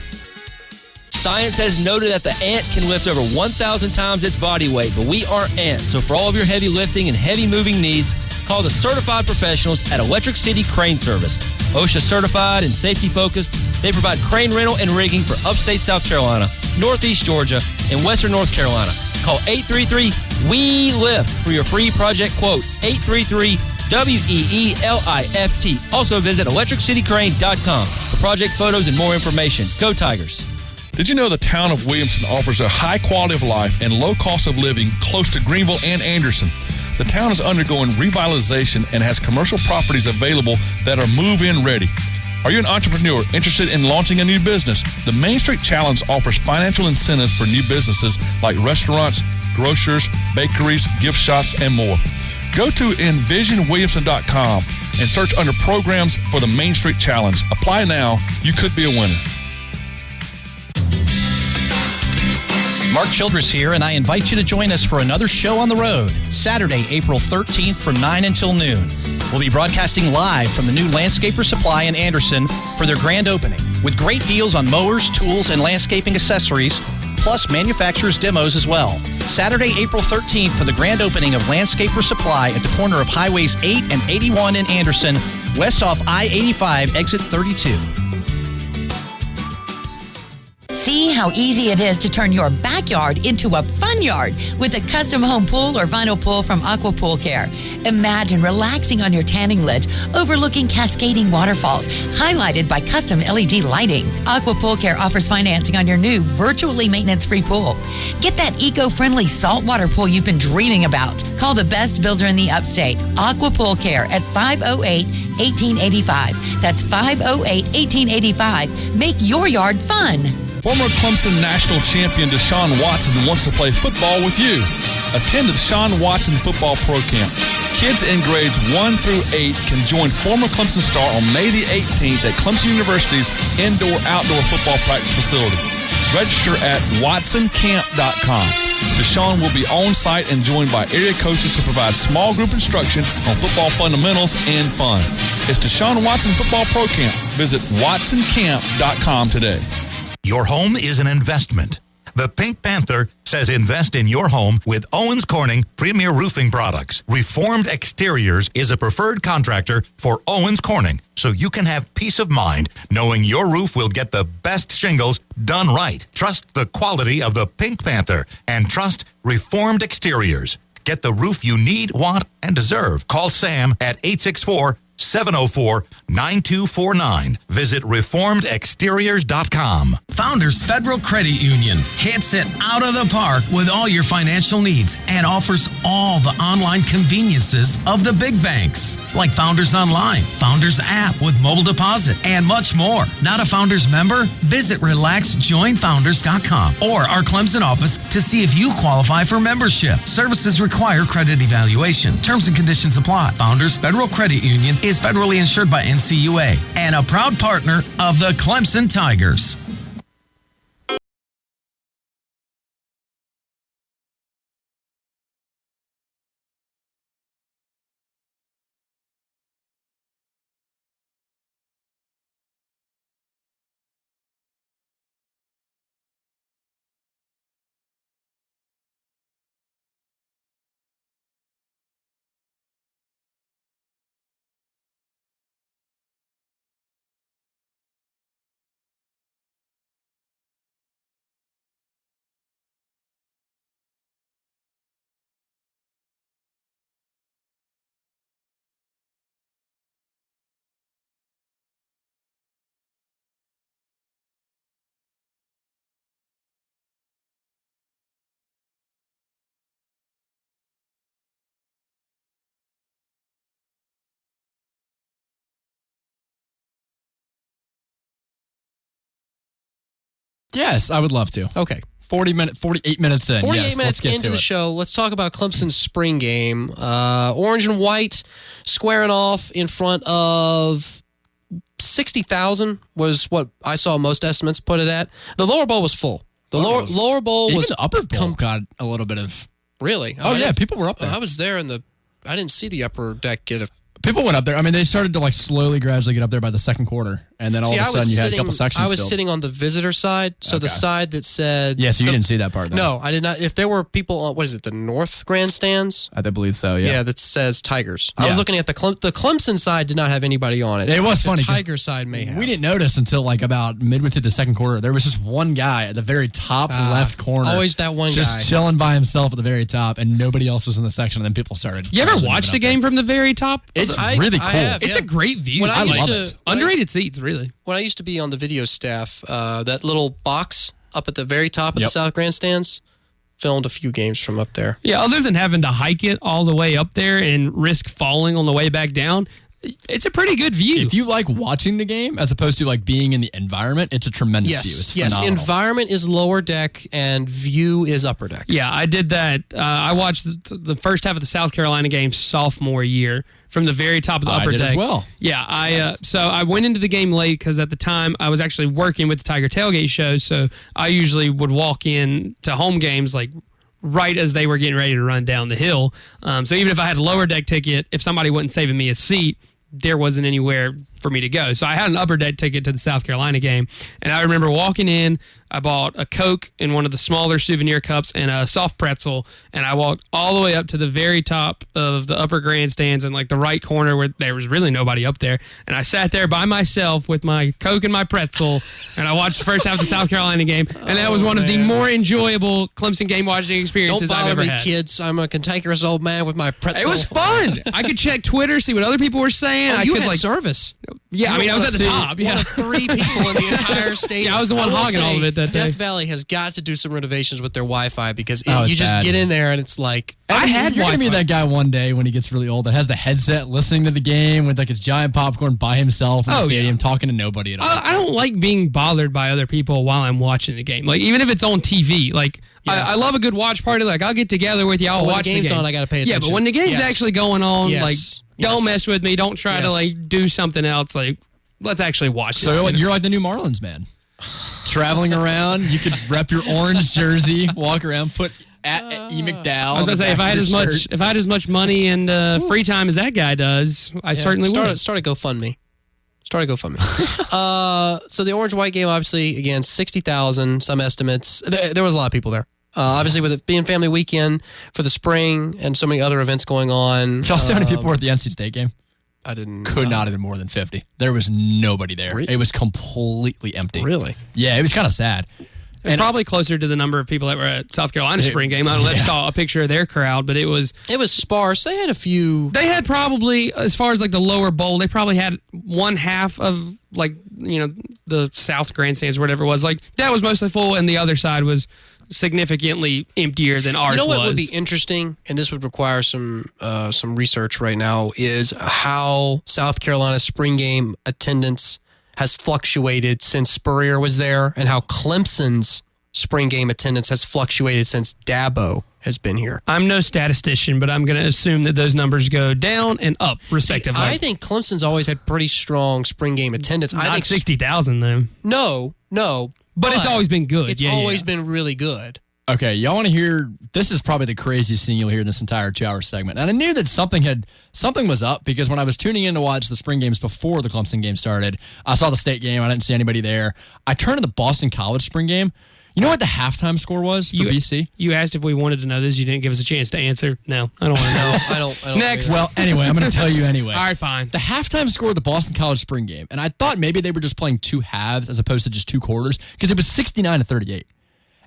Science has noted that the ant can lift over 1,000 times its body weight, but we aren't ants. So for all of your heavy lifting and heavy moving needs, call the certified professionals at Electric City Crane Service. OSHA certified and safety focused, they provide crane rental and rigging for upstate South Carolina, Northeast Georgia, and Western North Carolina. Call 833-WE-LIFT for your free project quote. 833-WEELIFT. Also visit electricitycrane.com for project photos and more information. Go Tigers. Did you know the town of Williamson offers a high quality of life and low cost of living close to Greenville and Anderson? The town is undergoing revitalization and has commercial properties available that are move-in ready. Are you an entrepreneur interested in launching a new business? The Main Street Challenge offers financial incentives for new businesses like restaurants, grocers, bakeries, gift shops, and more. Go to envisionwilliamson.com and search under programs for the Main Street Challenge. Apply now. You could be a winner. Mark Childress here, and I invite you to join us for another show on the road, Saturday, April 13th from 9 until noon. We'll be broadcasting live from the new Landscaper Supply in Anderson for their grand opening, with great deals on mowers, tools, and landscaping accessories, plus manufacturers' demos as well. Saturday, April 13th for the grand opening of Landscaper Supply at the corner of Highways 8 and 81 in Anderson, west off I-85, exit 32. See how easy it is to turn your backyard into a fun yard with a custom home pool or vinyl pool from Aqua Pool Care. Imagine relaxing on your tanning ledge, overlooking cascading waterfalls, highlighted by custom LED lighting. Aqua Pool Care offers financing on your new virtually maintenance-free pool. Get that eco-friendly saltwater pool you've been dreaming about. Call the best builder in the upstate, Aqua Pool Care, at 508-1885. That's 508-1885. Make your yard fun. Former Clemson national champion Deshaun Watson wants to play football with you. Attend the Deshaun Watson Football Pro Camp. Kids in grades 1 through 8 can join former Clemson star on May the 18th at Clemson University's indoor-outdoor football practice facility. Register at watsoncamp.com. Deshaun will be on site and joined by area coaches to provide small group instruction on football fundamentals and fun. It's Deshaun Watson Football Pro Camp. Visit watsoncamp.com today. Your home is an investment. The Pink Panther says invest in your home with Owens Corning Premier Roofing Products. Reformed Exteriors is a preferred contractor for Owens Corning, so you can have peace of mind knowing your roof will get the best shingles done right. Trust the quality of the Pink Panther and trust Reformed Exteriors. Get the roof you need, want, and deserve. Call Sam at 864-704-9249. Visit reformedexteriors.com. Founders Federal Credit Union hits it out of the park with all your financial needs and offers all the online conveniences of the big banks, like Founders Online, Founders app with mobile deposit, and much more. Not a Founders member? Visit relaxjoinfounders.com or our Clemson office to see if you qualify for membership. Services require credit evaluation. Terms and conditions apply. Founders Federal Credit Union is federally insured by NCUA and a proud partner of the Clemson Tigers. Yes, I would love to. Okay. 48 minutes in. 48 yes, minutes into the show, let's talk about Clemson's spring game. Orange and white squaring off in front of 60,000 was what I saw most estimates put it at. The lower bowl was full. The lower bowl even was... the upper bowl got a little bit of Really? Oh, yeah, people were up there. I was there I didn't see the upper deck get a. People went up there. I mean, they started to like slowly, gradually get up there by the second quarter, and then all of a sudden you had a couple sections. I was filled. sitting on the visitor side, so the side that said. Yeah, so you didn't see that part. Though. No, I did not. If there were people on the north grandstands? I believe so. Yeah. Yeah, that says Tigers. I was looking at the Clemson side. Did not have anybody on it. It was funny. The Tiger side may have. We didn't notice until like about midway through the second quarter. There was just one guy at the very top left corner. Always that one just guy. Just chilling by himself at the very top, and nobody else was in the section. And then people started. You ever watched a game from the very top? It's really cool. It's a great view. When I love used it. to- Underrated seats, really. When I used to be on the video staff, that little box up at the very top of the South Grandstands, filmed a few games from up there. Yeah, other than having to hike it all the way up there and risk falling on the way back down, it's a pretty good view. If you like watching the game as opposed to like being in the environment, it's a tremendous view. It's phenomenal. Environment is lower deck and view is upper deck. Yeah, I did that. I watched the first half of the South Carolina game sophomore year from the very top of the upper I did deck. as well. Yeah, so I went into the game late because at the time I was actually working with the Tiger Tailgate show, so I usually would walk in to home games like right as they were getting ready to run down the hill. So even if I had a lower deck ticket, if somebody wasn't saving me a seat, there wasn't anywhere for me to go. So I had an upper deck ticket to the South Carolina game, and I remember walking in, I bought a Coke in one of the smaller souvenir cups and a soft pretzel, and I walked all the way up to the very top of the upper grandstands in like the right corner where there was really nobody up there, and I sat there by myself with my Coke and my pretzel, and I watched the first half of the South Carolina game, and that was one of the more enjoyable Clemson game watching experiences Don't I've bother ever me, had. kids. I'm a cantankerous old man with my pretzel. It was fun. I could check Twitter, see what other people were saying. I you could had like service. Yeah, I mean, I was at the top. Yeah. One of 3 people in the entire stadium. Yeah, I was the one will hogging all of say, it that day. Death Valley has got to do some renovations with their Wi-Fi because Oh, you it's just bad. get in there and it's like You're gonna be that guy one day when he gets really old that has the headset listening to the game with like his giant popcorn by himself in the stadium talking to nobody at all. I don't like being bothered by other people while I'm watching the game. Like, even if it's on TV, like, I love a good watch party. Like, I'll get together with you. I'll when watch the game's game. on, I gotta pay Yeah, attention. but when the game's Yes. actually going on, Yes. like, don't Yes. mess with me. Don't try to, Yes. like, do something else. Like, let's actually watch So it. you're like the new Marlins man. Traveling around, you could rep your orange jersey, walk around, put at E. McDowell. I was gonna say, if I had as much money and free time as that guy does, I certainly would. Start a GoFundMe. Start a GoFundMe. So the orange-white game, obviously, again, 60,000. Some estimates. There was a lot of people there. Obviously, with it being family weekend for the spring and so many other events going on. Y'all see how many people were at the NC State game? I didn't. Could not have been more than 50. There was nobody there. Really? It was completely empty. Really? Yeah, it was kind of sad. And probably closer to the number of people that were at South Carolina spring game. I don't know if you saw a picture of their crowd, but it was sparse. They had a few. They had probably, as far as like the lower bowl, they probably had one half of like, the South grandstands or whatever it was. Like, that was mostly full, and the other side was significantly emptier than ours was. You know what would be interesting, and this would require some research right now, is how South Carolina spring game attendance has fluctuated since Spurrier was there, and how Clemson's spring game attendance has fluctuated since Dabo has been here. I'm no statistician, but I'm going to assume that those numbers go down and up, respectively. I think Clemson's always had pretty strong spring game attendance. I Not think 60,000, though. No. But it's always been good. It's always been really good. Okay, y'all want to hear, this is probably the craziest thing you'll hear in this entire 2-hour segment. And I knew that something was up because when I was tuning in to watch the spring games before the Clemson game started, I saw the state game. I didn't see anybody there. I turned to the Boston College spring game. You know what the halftime score was for BC? You asked if we wanted to know this. You didn't give us a chance to answer. No, I don't want to know. I don't. Next. Well, anyway, I'm going to tell you anyway. All right, fine. The halftime score of the Boston College spring game, and I thought maybe they were just playing 2 halves as opposed to just 2 quarters, because it was 69-38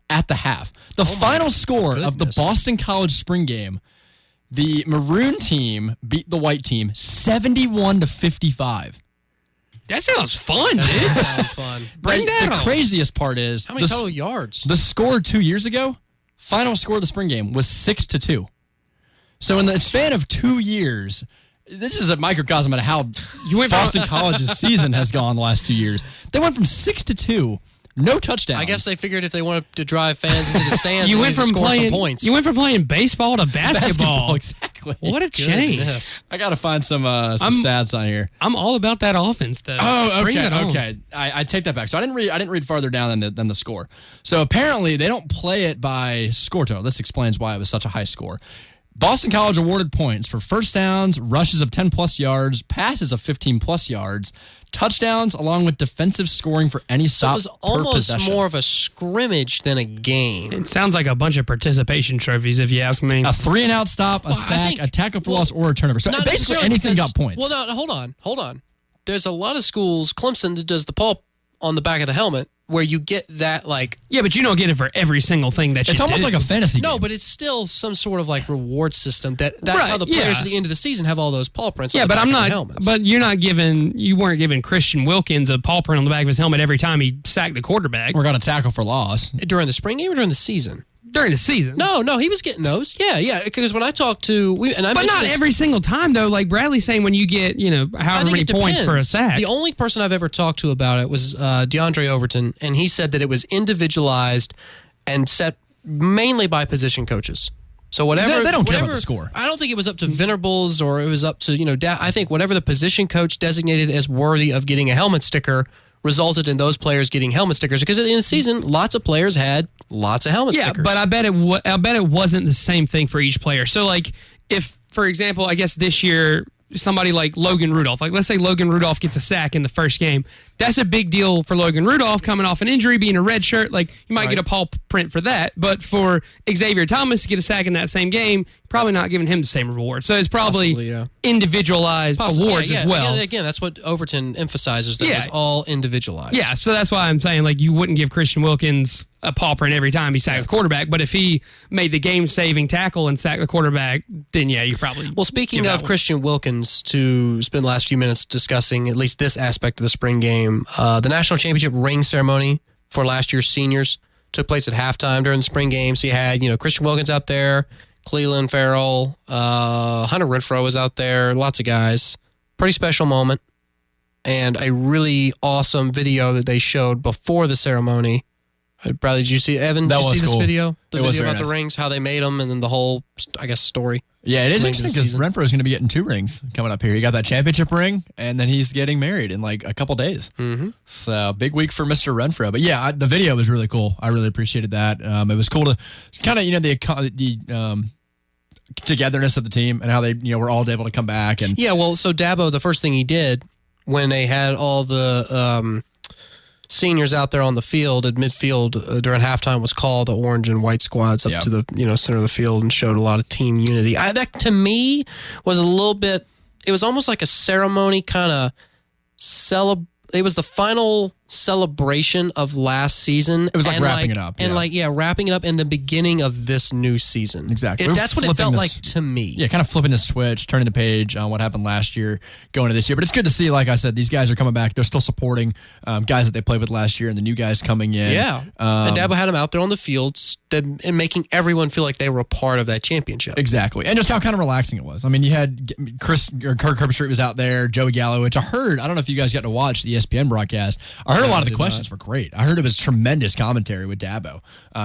at the half. The final score of the Boston College spring game, the maroon team beat the white team 71-55. That sounds fun. That does sound fun. Bring that The on. craziest part is How many total yards? The score 2 years ago, final score of the spring game was 6-2. So in the span of 2 years, this is a microcosm of how Boston College's season has gone the last 2 years. They went from 6-2 No touchdowns. I guess they figured if they wanted to drive fans into the stands, You they went needed to from score some playing. points. You went from playing baseball to basketball. Exactly. What a change! Goodness. I got to find some stats on here. I'm all about that offense, though. Oh, Bring okay, it on. okay. I take that back. So I didn't read farther down than the score. So apparently they don't play it by score total. This explains why it was such a high score. Boston College awarded points for first downs, rushes of 10-plus yards, passes of 15-plus yards, touchdowns, along with defensive scoring for any stop So it was per almost possession. more of a scrimmage than a game. It sounds like a bunch of participation trophies, if you ask me. A 3-and-out stop, a sack, a tackle for loss, or a turnover. So Not basically necessarily anything because- got points. Well, no, hold on. There's a lot of schools, Clemson, that does the paw on the back of the helmet, where you get that, like... Yeah, but you don't get it for every single thing that you It's almost do. like a fantasy No, game. but it's still some sort of, like, reward system. That's Right, how the players yeah. at the end of the season have all those paw prints on Yeah, the but back I'm of their not. helmets. But you weren't giving Christian Wilkins a paw print on the back of his helmet every time he sacked the quarterback. Or got a tackle for loss. During the spring game or during the season? During the season. No, he was getting those. Yeah, because when I talked to... But not every single time, though. Like Bradley's saying, when you get, however many points for a sack. The only person I've ever talked to about it was DeAndre Overton, and he said that it was individualized and set mainly by position coaches. So whatever They don't care about the score. I don't think it was up to Venerables or it was up to I think whatever the position coach designated as worthy of getting a helmet sticker resulted in those players getting helmet stickers, because at the end of the season, lots of players had lots of helmet stickers. Yeah, but I bet it wasn't the same thing for each player. So, like, if, for example, I guess this year, somebody like Logan Rudolph, like let's say Logan Rudolph gets a sack in the first game, that's a big deal for Logan Rudolph coming off an injury, being a red shirt. Like, you might get a paw print for that, but for Xavier Thomas to get a sack in that same game, probably not giving him the same reward. So it's probably individualized awards as well. Yeah, again, that's what Overton emphasizes, that it was all individualized. Yeah, so that's why I'm saying, like, you wouldn't give Christian Wilkins a paw print every time he sacked the quarterback, but if he made the game-saving tackle and sacked the quarterback, then yeah, you probably... Well, speaking of Christian Wilkins, to spend the last few minutes discussing at least this aspect of the spring game, the national championship ring ceremony for last year's seniors took place at halftime during the spring game. So you had, Christian Wilkins out there, Cleveland Farrell, Hunter Renfrow was out there, lots of guys. Pretty special moment. And a really awesome video that they showed before the ceremony. Bradley, did you see, Evan, did you see this video? The video about the rings, how they made them, and then the whole, I guess, story. Yeah, it is interesting because Renfro's going to be getting 2 rings coming up here. He got that championship ring, and then he's getting married in like a couple days. Mm-hmm. So big week for Mr. Renfro. But yeah, the video was really cool. I really appreciated that. It was cool to kind of the togetherness of the team and how they were all able to come back. And yeah, well, so Dabo, the first thing he did when they had all the seniors out there on the field at midfield during halftime was call the orange and white squads up to the center of the field and showed a lot of team unity. That to me was a little bit. It was almost like a ceremony kind of It was the final celebration of last season. It was like wrapping it up. And wrapping it up in the beginning of this new season. Exactly. That's what it felt like to me. Yeah, kind of flipping the switch, turning the page on what happened last year, going to this year. But it's good to see, like I said, these guys are coming back. They're still supporting guys that they played with last year and the new guys coming in. Yeah. And Dabo had them out there on the fields and making everyone feel like they were a part of that championship. Exactly. And just how kind of relaxing it was. I mean, you had Kirk Herbstreit was out there, Joey Gallo, which I don't know if you guys got to watch the ESPN broadcast. I heard a lot of the questions were great. I heard it was tremendous commentary with Dabo,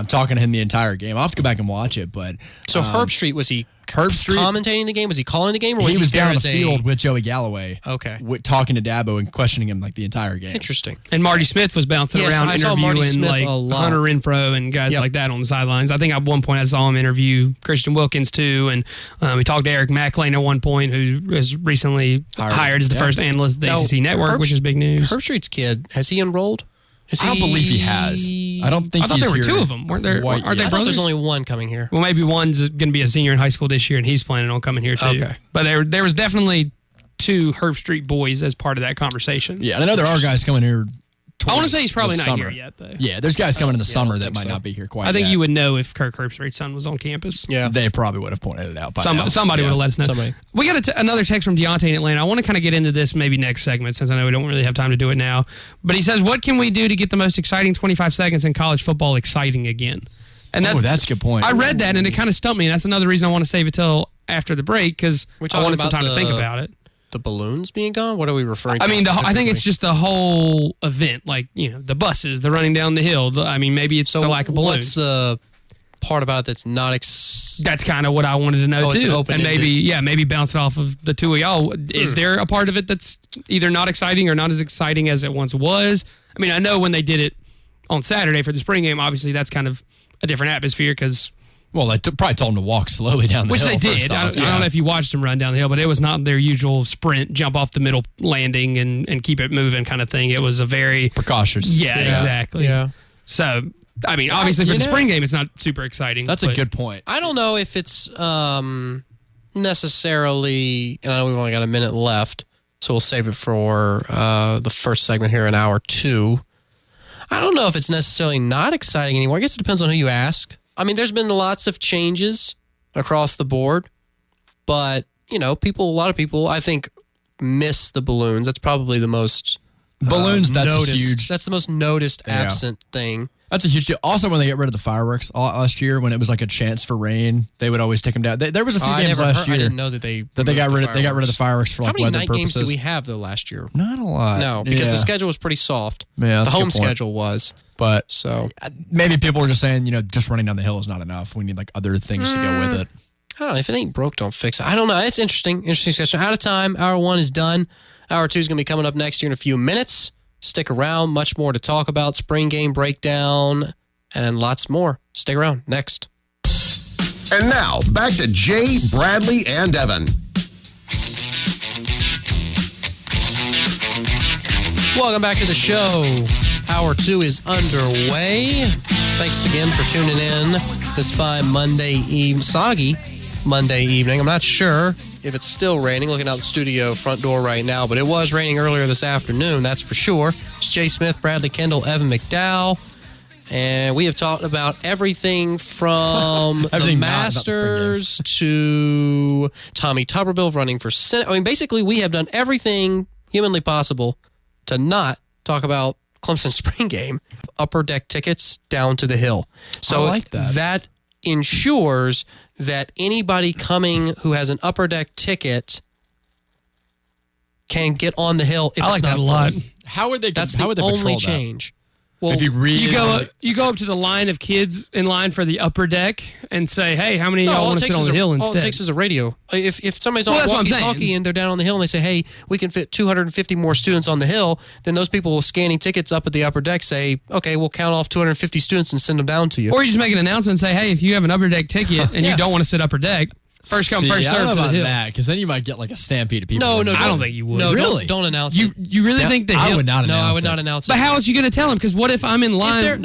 talking to him the entire game. I'll have to go back and watch it. But so Herbstreit, was he commentating the game? Was he calling the game? Or he was down the field with Joey Galloway. Okay. Talking to Dabo and questioning him like the entire game. Interesting. And Marty Smith was bouncing around interviewing like Hunter Renfrow and guys like that on the sidelines. I think at one point I saw him interview Christian Wilkins too, and we talked to Eric McLean at one point, who was recently hired as the first analyst of the ACC Network, which is big news. Herbstreit's kid, has he enrolled? I don't believe he has. I don't think I thought there were 2 of them. Weren't there? Are they I thought brothers? there's only one coming here. Well, maybe one's going to be a senior in high school this year, and he's planning on coming here too. Okay. But there was definitely 2 Herbstreit boys as part of that conversation. Yeah, and I know there are guys coming here. I want to say he's probably not summer. here yet, though. Yeah, there's guys coming in the summer that might not be here quite yet. I think you would know if Kirk Herbstreit's son was on campus. Yeah. They probably would have pointed it out by now. Somebody would have let us know. Somebody. We got another text from Deontay in Atlanta. I want to kind of get into this maybe next segment, since I know we don't really have time to do it now. But he says, what can we do to get the most exciting 25 seconds in college football exciting again? And that's a good point. I read that, and it kind of stumped me. And that's another reason I want to save it till after the break, because I wanted some time to think about it. The balloons being gone? What are we referring to? I mean, I think it's just the whole event, like, the buses, the running down the hill. Maybe it's the lack of balloons. What's the part about it that's not... That's kind of what I wanted to know, too. And maybe bounce it off of the two of y'all. Is there a part of it that's either not exciting or not as exciting as it once was? I mean, I know when they did it on Saturday for the spring game, obviously that's kind of a different atmosphere because... Well, they probably told them to walk slowly down the hill. Which they did. I don't know if you watched them run down the hill, but it was not their usual sprint, jump off the middle landing and keep it moving kind of thing. It was a very... Precautious. Yeah, exactly. Yeah. So, I mean, obviously for the spring game, it's not super exciting. That's a good point. I don't know if it's necessarily... And I know we've only got a minute left, so we'll save it for the first segment here in hour 2. I don't know if it's necessarily not exciting anymore. I guess it depends on who you ask. I mean, there's been lots of changes across the board, but, a lot of people, I think, miss the balloons. That's probably the most balloons. That's noticed. huge. That's the most noticed absent thing. That's a huge deal. Also, when they get rid of the fireworks last year, when it was like a chance for rain, they would always take them down. There was a few games last year. I didn't know that they got rid of the fireworks for like weather purposes. How many night games did we have though last year? Not a lot. No, because the schedule was pretty soft. Yeah, the home schedule was. But so maybe people were just saying, just running down the hill is not enough. We need like other things to go with it. I don't know. If it ain't broke, don't fix it. I don't know. It's interesting. Interesting discussion. Out of time. Hour 1 is done. Hour 2 is going to be coming up next year in a few minutes. Stick around. Much more to talk about. Spring game breakdown and lots more. Stick around. Next. And now, back to Jay, Bradley, and Evan. Welcome back to the show. Hour 2 is underway. Thanks again for tuning in this fine soggy Monday evening. I'm not sure if it's still raining, looking out the studio front door right now, but it was raining earlier this afternoon, that's for sure. It's Jay Smith, Bradley Kendall, Evan McDowell, and we have talked about everything from the Masters to Tommy Tuberville running for Senate. I mean, basically, we have done everything humanly possible to not talk about Clemson spring game, upper deck tickets down to the hill. So I like that. That ensures that anybody coming who has an upper deck ticket can get on the hill if I it's like not that a lot. How would they? That's how the would they only patrol change. That? Well, if you go up to the line of kids in line for the upper deck and say, "Hey, how many of y'all want to sit on the hill instead?" All it takes is a radio. If somebody's on walkie-talkie and they're down on the hill and they say, "Hey, we can fit 250 more students on the hill," then those people scanning tickets up at the upper deck say, "Okay, we'll count off 250 students and send them down to you." Or you just make an announcement and say, "Hey, if you have an upper deck ticket and you don't want to sit upper deck, first come, first I don't serve know to the about hill." that, because then you might get like a stampede of people. No, I don't think you would. No, really? Don't announce it. You really think the hill? I would not announce it. No, I would not announce it. But how else are you going to tell them? Because what if I'm in line?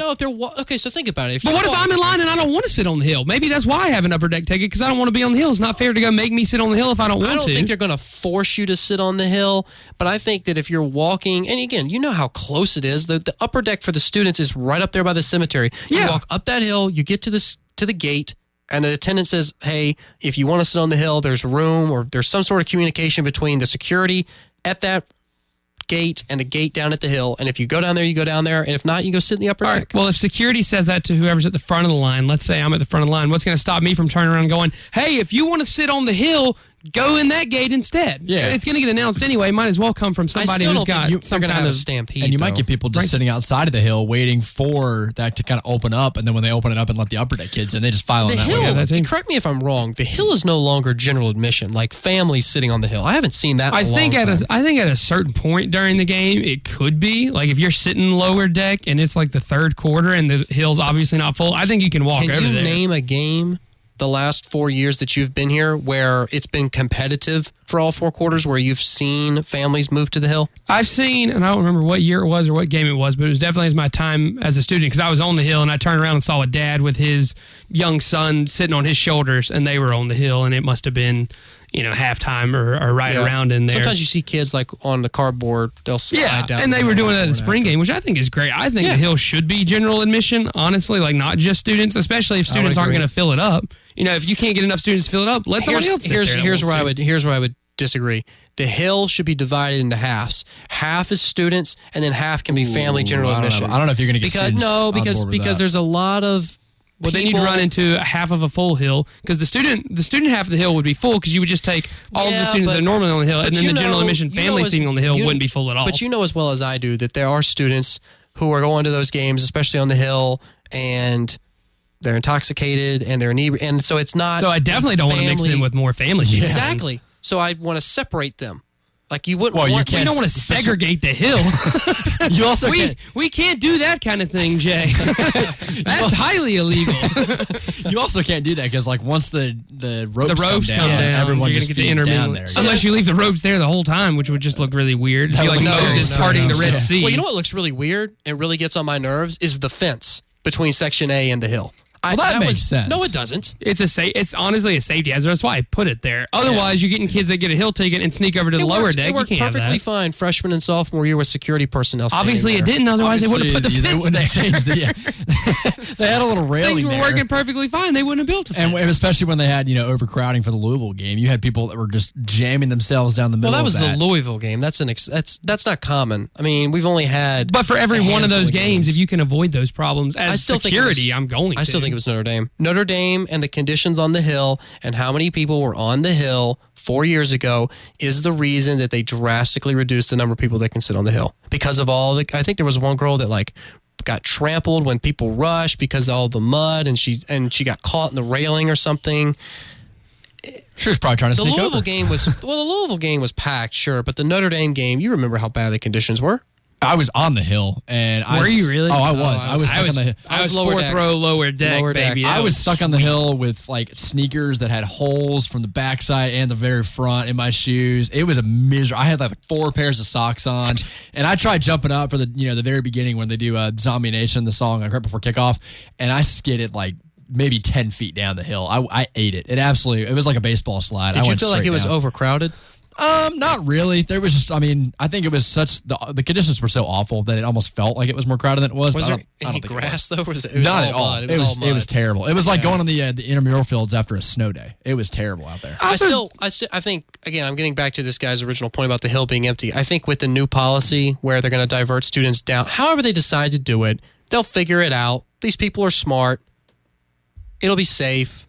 Okay, so think about it. But what if I'm in line and I don't want to sit on the hill? Maybe that's why I have an upper deck ticket, because I don't want to be on the hill. It's not fair to go make me sit on the hill if I don't want to. I don't think they're going to force you to sit on the hill, but I think that if you're walking, and again, you know how close it is. The upper deck for the students is right up there by the cemetery. You walk up that hill, you get to the gate, and the attendant says, "Hey, if you want to sit on the hill, there's room," or there's some sort of communication between the security at that gate and the gate down at the hill. And if you go down there, you go down there. And if not, you go sit in the upper deck. Well, if security says that to whoever's at the front of the line, let's say I'm at the front of the line, what's going to stop me from turning around and going, "Hey, if you want to sit on the hill, go in that gate instead"? Yeah. It's going to get announced anyway. Might as well come from somebody who's got some going to kind have a of stampede. And you might get people just sitting outside of the hill waiting for that to kind of open up, and then when they open it up and let the upper deck kids in, they just file The in that hill, way. correct me if I'm wrong, the hill is no longer general admission, like families sitting on the hill. I haven't seen that in a long time. I think at a certain point during the game, it could be. Like if you're sitting lower deck and it's like the third quarter and the hill's obviously not full, I think you can walk over there. Can you name a game the last 4 years that you've been here where it's been competitive for all 4 quarters, where you've seen families move to the hill? I've seen, and I don't remember what year it was or what game it was, but it was definitely as my time as a student, because I was on the hill and I turned around and saw a dad with his young son sitting on his shoulders, and they were on the hill, and it must have been, halftime or right around in there. Sometimes you see kids like on the cardboard, they'll slide down. And they were doing that at the spring game, which I think is great. I think the hill should be general admission, honestly, like not just students, especially if students aren't going to fill it up. If you can't get enough students to fill it up, let somebody else sit there. Here's where I would disagree. The hill should be divided into halves. Half is students, and then half can be family general admission. I don't know if you're going to get students on board with because that. there's a lot of Well, then you'd run into half of a full hill because the student half of the hill would be full because you would just take all of the students that are normally on the hill, and then the general admission family seating on the hill wouldn't be full at all. But you know as well as I do that there are students who are going to those games, especially on the hill, and they're intoxicated and they're inebriated, and so it's not. So I definitely don't want to mix them with more family. Exactly. So I want to separate them. Like you wouldn't. Well, want, we don't want to segregate the hill. You also we can't do that kind of thing, Jay. That's highly illegal. You also can't do that because like once the ropes come down, everyone you're just gonna get feeds the down there. Unless you leave the ropes there the whole time, which would just look really weird. It'd be like Moses parting the Red Sea. Well, you know what looks really weird and really gets on my nerves is the fence between Section A and the hill. That makes sense. No, it doesn't. It's honestly a safety hazard. That's why I put it there. Otherwise, you're getting kids that get a hill ticket and sneak over to the lower deck. It worked you can't perfectly have that. fine freshman and sophomore year with security personnel. Obviously, it didn't. Otherwise, they would have put the fence there. Changed it, They had a little railing Things were there. working perfectly fine. They wouldn't have built a fence. And especially when they had, overcrowding for the Louisville game, you had people that were just jamming themselves down the middle. Well, that was of the Louisville game. That's not common. I mean, we've only had. But for every one of those games, if you can avoid those problems as security, I'm going to. I still think it was Notre Dame. Notre Dame and the conditions on the hill and how many people were on the hill 4 years ago is the reason that they drastically reduced the number of people that can sit on the hill. Because of all the, I think there was one girl that got trampled when people rushed because of all the mud, and she got caught in the railing or something. She was probably trying to sneak over. The Louisville game was packed, sure, but the Notre Dame game, you remember how bad the conditions were. I was on the hill, and were you really? Oh, I was. I was stuck on the hill. I was fourth row, lower deck, baby. I was stuck on the hill with sneakers that had holes from the backside and the very front in my shoes. It was a miserable. I had 4 pairs of socks on, and I tried jumping up for the the very beginning when they do Zombie Nation, the song right before kickoff, and I skidded maybe 10 feet down the hill. I ate it. It was like a baseball slide. Did you feel like it was overcrowded? Not really. There was just, I think it was the conditions were so awful that it almost felt like it was more crowded than it was. Was there any grass though? Was it Not all at all. mud? It was all mud. It was terrible. It was like going on the intramural fields after a snow day. It was terrible out there. I think, again, I'm getting back to this guy's original point about the hill being empty. I think with the new policy where they're going to divert students down, however they decide to do it, they'll figure it out. These people are smart. It'll be safe,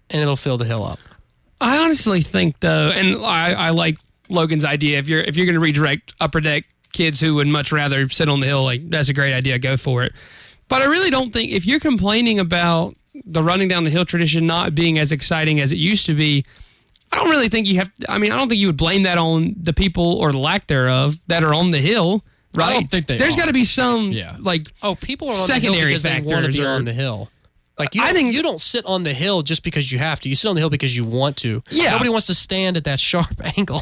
and it'll fill the hill up. I honestly think, though, and I like Logan's idea. If you're going to redirect upper deck kids who would much rather sit on the hill, that's a great idea. Go for it. But I really don't think if you're complaining about the running down the hill tradition not being as exciting as it used to be, I don't really think you have. I don't think you would blame that on the people or the lack thereof that are on the hill. Right? I don't think there's got to be some people are on secondary the hill because they want to be on the hill. You don't sit on the hill just because you have to. You sit on the hill because you want to. Yeah. Nobody wants to stand at that sharp angle.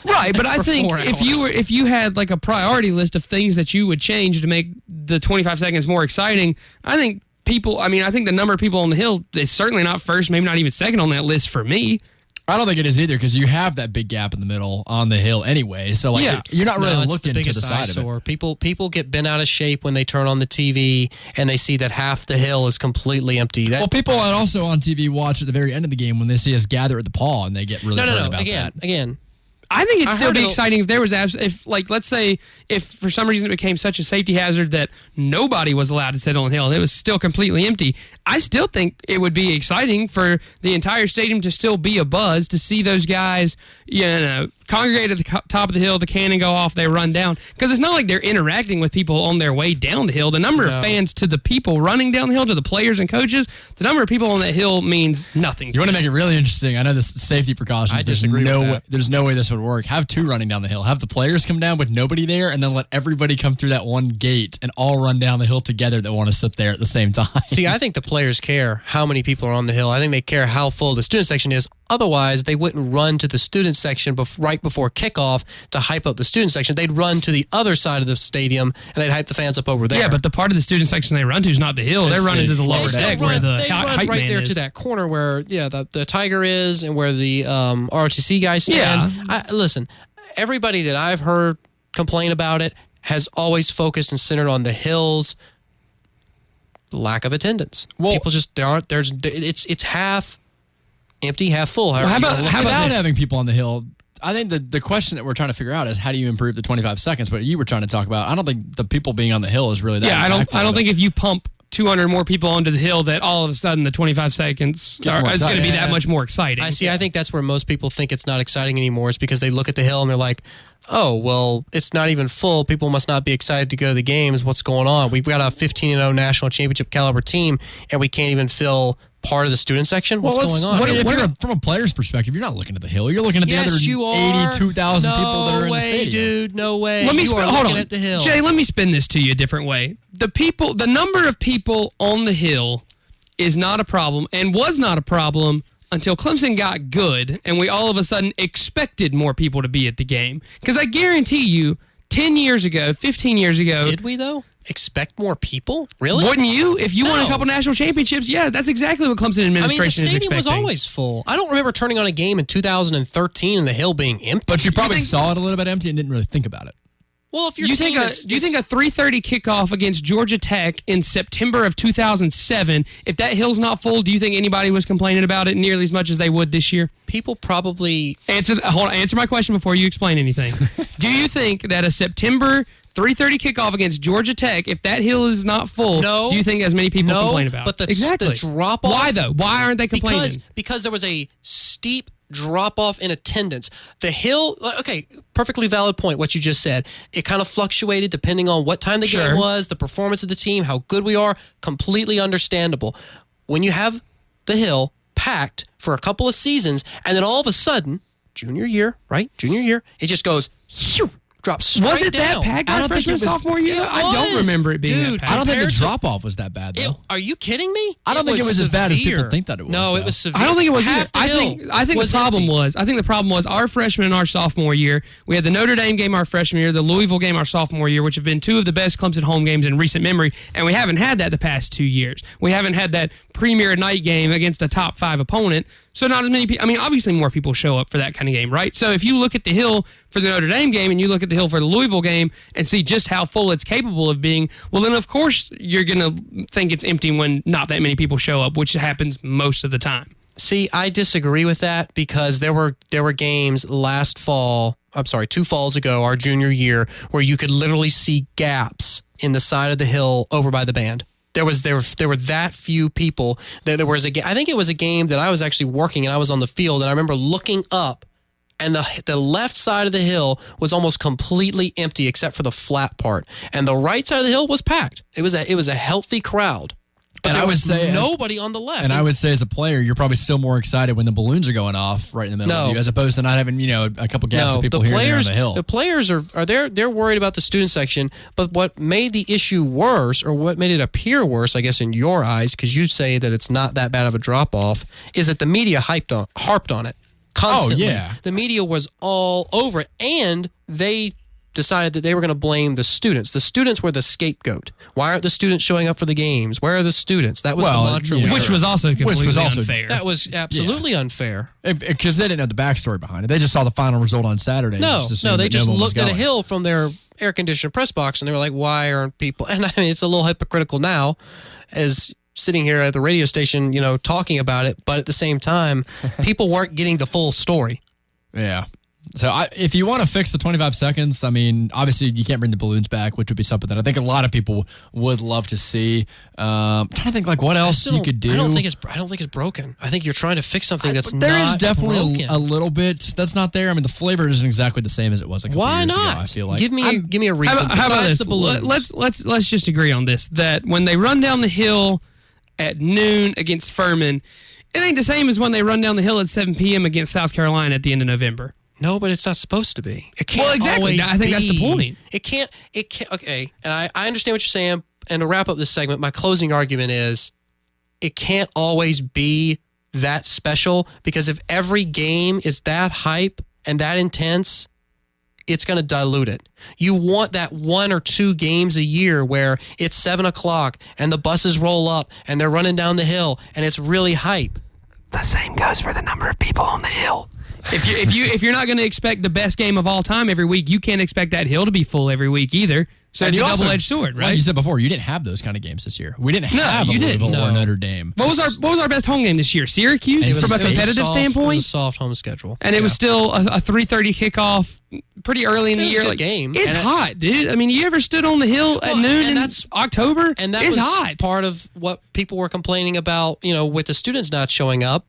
Right, but I think 4 hours. if you had a priority list of things that you would change to make the 25 seconds more exciting, I think I think the number of people on the hill is certainly not first, maybe not even second on that list for me. I don't think it is either because you have that big gap in the middle on the hill anyway. So you're not really looking to the side of it. People get bent out of shape when they turn on the TV and they see that half the hill is completely empty. People also on TV watch at the very end of the game when they see us gather at the paw and they get really hurt about that. Again. I think it'd still be exciting if there was let's say if for some reason it became such a safety hazard that nobody was allowed to sit on the hill and it was still completely empty. I still think it would be exciting for the entire stadium to still be a buzz to see those guys, congregate at the top of the hill, the cannon go off, they run down. Because it's not like they're interacting with people on their way down the hill. The number of fans to the people running down the hill, to the players and coaches, the number of people on that hill means nothing. You want to make it really interesting. I know this safety precautions. I disagree with that. There's no way this would work. Have 2 running down the hill. Have the players come down with nobody there and then let everybody come through that one gate and all run down the hill together that want to sit there at the same time. See, I think the players care how many people are on the hill. I think they care how full the student section is. Otherwise, they wouldn't run to the student section right before kickoff to hype up the student section. They'd run to the other side of the stadium and they'd hype the fans up over there. Yeah, but the part of the student section they run to is not the hill. They're running to the lower deck where the hype right there is. to that corner where the Tiger is and where the ROTC guys stand. Yeah. Listen, everybody that I've heard complain about it has always focused and centered on the hills. Lack of attendance. People just there aren't. It's half empty, half full. How about having people on the hill? I think the question that we're trying to figure out is how do you improve the 25 seconds? What you were trying to talk about. I don't think the people being on the hill is really that. Yeah, I don't think if you pump 200 more people onto the hill that all of a sudden the 25 seconds is going to be that much more exciting. I see. I think that's where most people think it's not exciting anymore, is because they look at the hill and they're like, oh, well, it's not even full. People must not be excited to go to the games. What's going on? We've got a 15-0 national championship caliber team, and we can't even fill part of the student section? What's going on? From a player's perspective, you're not looking at the hill. You're looking at the other 82,000 people that are in the stadium. Dude, no way. Hold on. At the hill. Jay, let me spin this to you a different way. The number of people on the hill is not a problem and was not a problem until Clemson got good and we all of a sudden expected more people to be at the game. Because I guarantee you, 10 years ago, 15 years ago... Did we, though? Expect more people? Really? Wouldn't you? If you won a couple national championships, yeah, that's exactly what Clemson administration is expecting. The stadium was always full. I don't remember turning on a game in 2013 and the hill being empty. But you probably saw it a little bit empty and didn't really think about it. Well, if do you think a 3:30 kickoff against Georgia Tech in September of 2007, if that hill's not full, do you think anybody was complaining about it nearly as much as they would this year? People probably answer my question before you explain anything. Do you think that a September 3:30 kickoff against Georgia Tech, if that hill is not full, do you think as many people complain about? But the exactly. drop off. Why though? Why aren't they complaining? Because there was a steep drop off in attendance. The hill, okay, perfectly valid point what you just said. It kind of fluctuated depending on what time the game was, the performance of the team, how good we are. Completely understandable. When you have the hill packed for a couple of seasons, and then all of a sudden, junior year, it just goes, drops straight down. Was it that packed my freshman sophomore year? I don't remember it being that packed. I don't think the drop-off was that bad, though. Are you kidding me? I don't think it was as bad as people think that it was. No, it was severe. I don't think it was either. I think the problem was our freshman and our sophomore year. We had the Notre Dame game our freshman year, the Louisville game our sophomore year, which have been two of the best Clemson home games in recent memory, and we haven't had that the past 2 years. We haven't had that premier night game against a top 5 opponent. So not as many people. I mean, obviously more people show up for that kind of game, right? So if you look at the hill for the Notre Dame game and you look at the hill for the Louisville game and see just how full it's capable of being, well, then of course you're going to think it's empty when not that many people show up, which happens most of the time. See, I disagree with that because there were games 2 falls ago, our junior year, where you could literally see gaps in the side of the hill over by the band. There were that few people. There was I think it was a game that I was actually working and I was on the field and I remember looking up and the left side of the hill was almost completely empty except for the flat part, and the right side of the hill was packed. It was a healthy crowd. But there was nobody on the left. And I would say as a player, you're probably still more excited when the balloons are going off right in the middle of you, as opposed to not having, a couple gaps of people here and there on the hill. The players are they're worried about the student section, but what made the issue worse, or what made it appear worse, I guess in your eyes, because you say that it's not that bad of a drop-off, is that the media harped on it constantly. Oh, yeah. The media was all over it, and they decided that they were going to blame the students. The students were the scapegoat. Why aren't the students showing up for the games? Where are the students? That was the mantra. Which was also completely unfair. That was absolutely unfair. Because they didn't know the backstory behind it. They just saw the final result on Saturday. They just looked at a hill from their air-conditioned press box, and they were like, why aren't people... And I mean, it's a little hypocritical now as sitting here at the radio station, talking about it, but at the same time, people weren't getting the full story. Yeah. So if you want to fix the 25 seconds, I mean, obviously you can't bring the balloons back, which would be something that I think a lot of people would love to see. I'm trying to think what else you could do. I don't think it's broken. I think you're trying to fix something that's not broken. There is definitely a little bit that's not there. I mean, the flavor isn't exactly the same as it was a couple years ago, I feel like. Give me a reason how about besides this? the balloons. Let's just agree on this, that when they run down the hill at noon against Furman, it ain't the same as when they run down the hill at 7 p.m. against South Carolina at the end of November. No, but it's not supposed to be. It can't. Well, exactly. I think that's the point. It can't. Okay, and I understand what you're saying. And to wrap up this segment, my closing argument is, it can't always be that special, because if every game is that hype and that intense, it's going to dilute it. You want that 1 or 2 games a year where it's 7 o'clock and the buses roll up and they're running down the hill and it's really hype. The same goes for the number of people on the hill. If you're not going to expect the best game of all time every week, you can't expect that hill to be full every week either. So And it's a you also- double-edged sword, right? Like you said before, you didn't have those kind of games this year. We didn't have you Louisville didn't. or Notre Dame. What was our best home game this year? Syracuse, It was from a soft- competitive it was standpoint, a soft home schedule. and it was still a 3:30 kickoff, pretty early in the It was a year. good Like, game. It's And hot, dude. I mean, you ever stood on the hill at noon in October? And that it's was hot. part of what people were complaining about, with the students not showing up.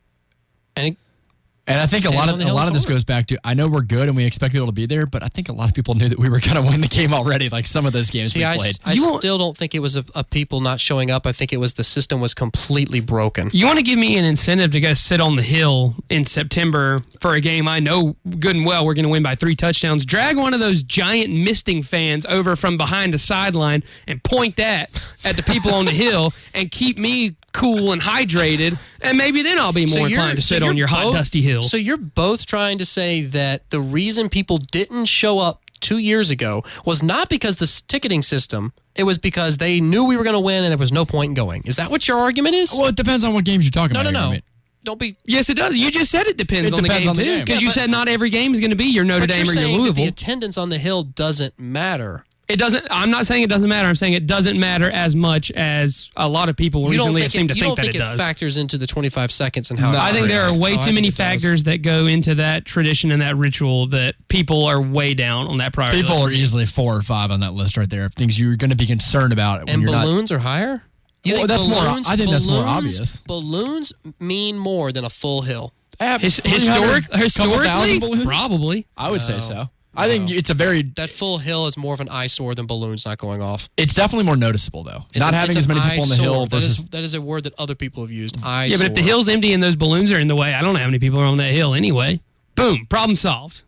And I think a lot of this goes back to, I know we're good and we expect people to be there, but I think a lot of people knew that we were going to win the game already, like some of those games we played. I still don't think it was a people not showing up. I think it was the system was completely broken. You want to give me an incentive to go sit on the hill in September for a game I know good and well we're going to win by 3 touchdowns. Drag one of those giant misting fans over from behind the sideline and point that at the people on the hill and keep me cool and hydrated, and maybe then I'll be more inclined to sit on your hot, dusty hill. So you're both trying to say that the reason people didn't show up 2 years ago was not because the ticketing system, it was because they knew we were going to win and there was no point in going. Is that what your argument is? Well, it depends on what games you're talking about. No. here, Don't be. Yes, it does. You just said it depends It on depends the on the game, too, game. because Yeah, you said not every game is going to be your Notre But Dame you're or your saying that Louisville. the attendance on the hill doesn't matter. It doesn't. I'm not saying it doesn't matter. I'm saying it doesn't matter as much as a lot of people recently seem to think that it does. Factors into the 25 seconds and how I think there are way too many factors that go into that tradition and that ritual that people are way down on that priority People list. are easily 4 or 5 on that list right there of things you're going to be concerned about. When And you're balloons are higher? Well, think that's more- balloons- I think that's more balloons- obvious. Balloons mean more than a full hill. Historically, probably. I would say so. I think it's a very... That full hill is more of an eyesore than balloons not going off. It's definitely more noticeable, though. Not having as many people on the hill versus... That is a word that other people have used. Eyesore. Yeah, but if the hill's empty and those balloons are in the way, I don't know how many people are on that hill anyway. Boom, problem solved.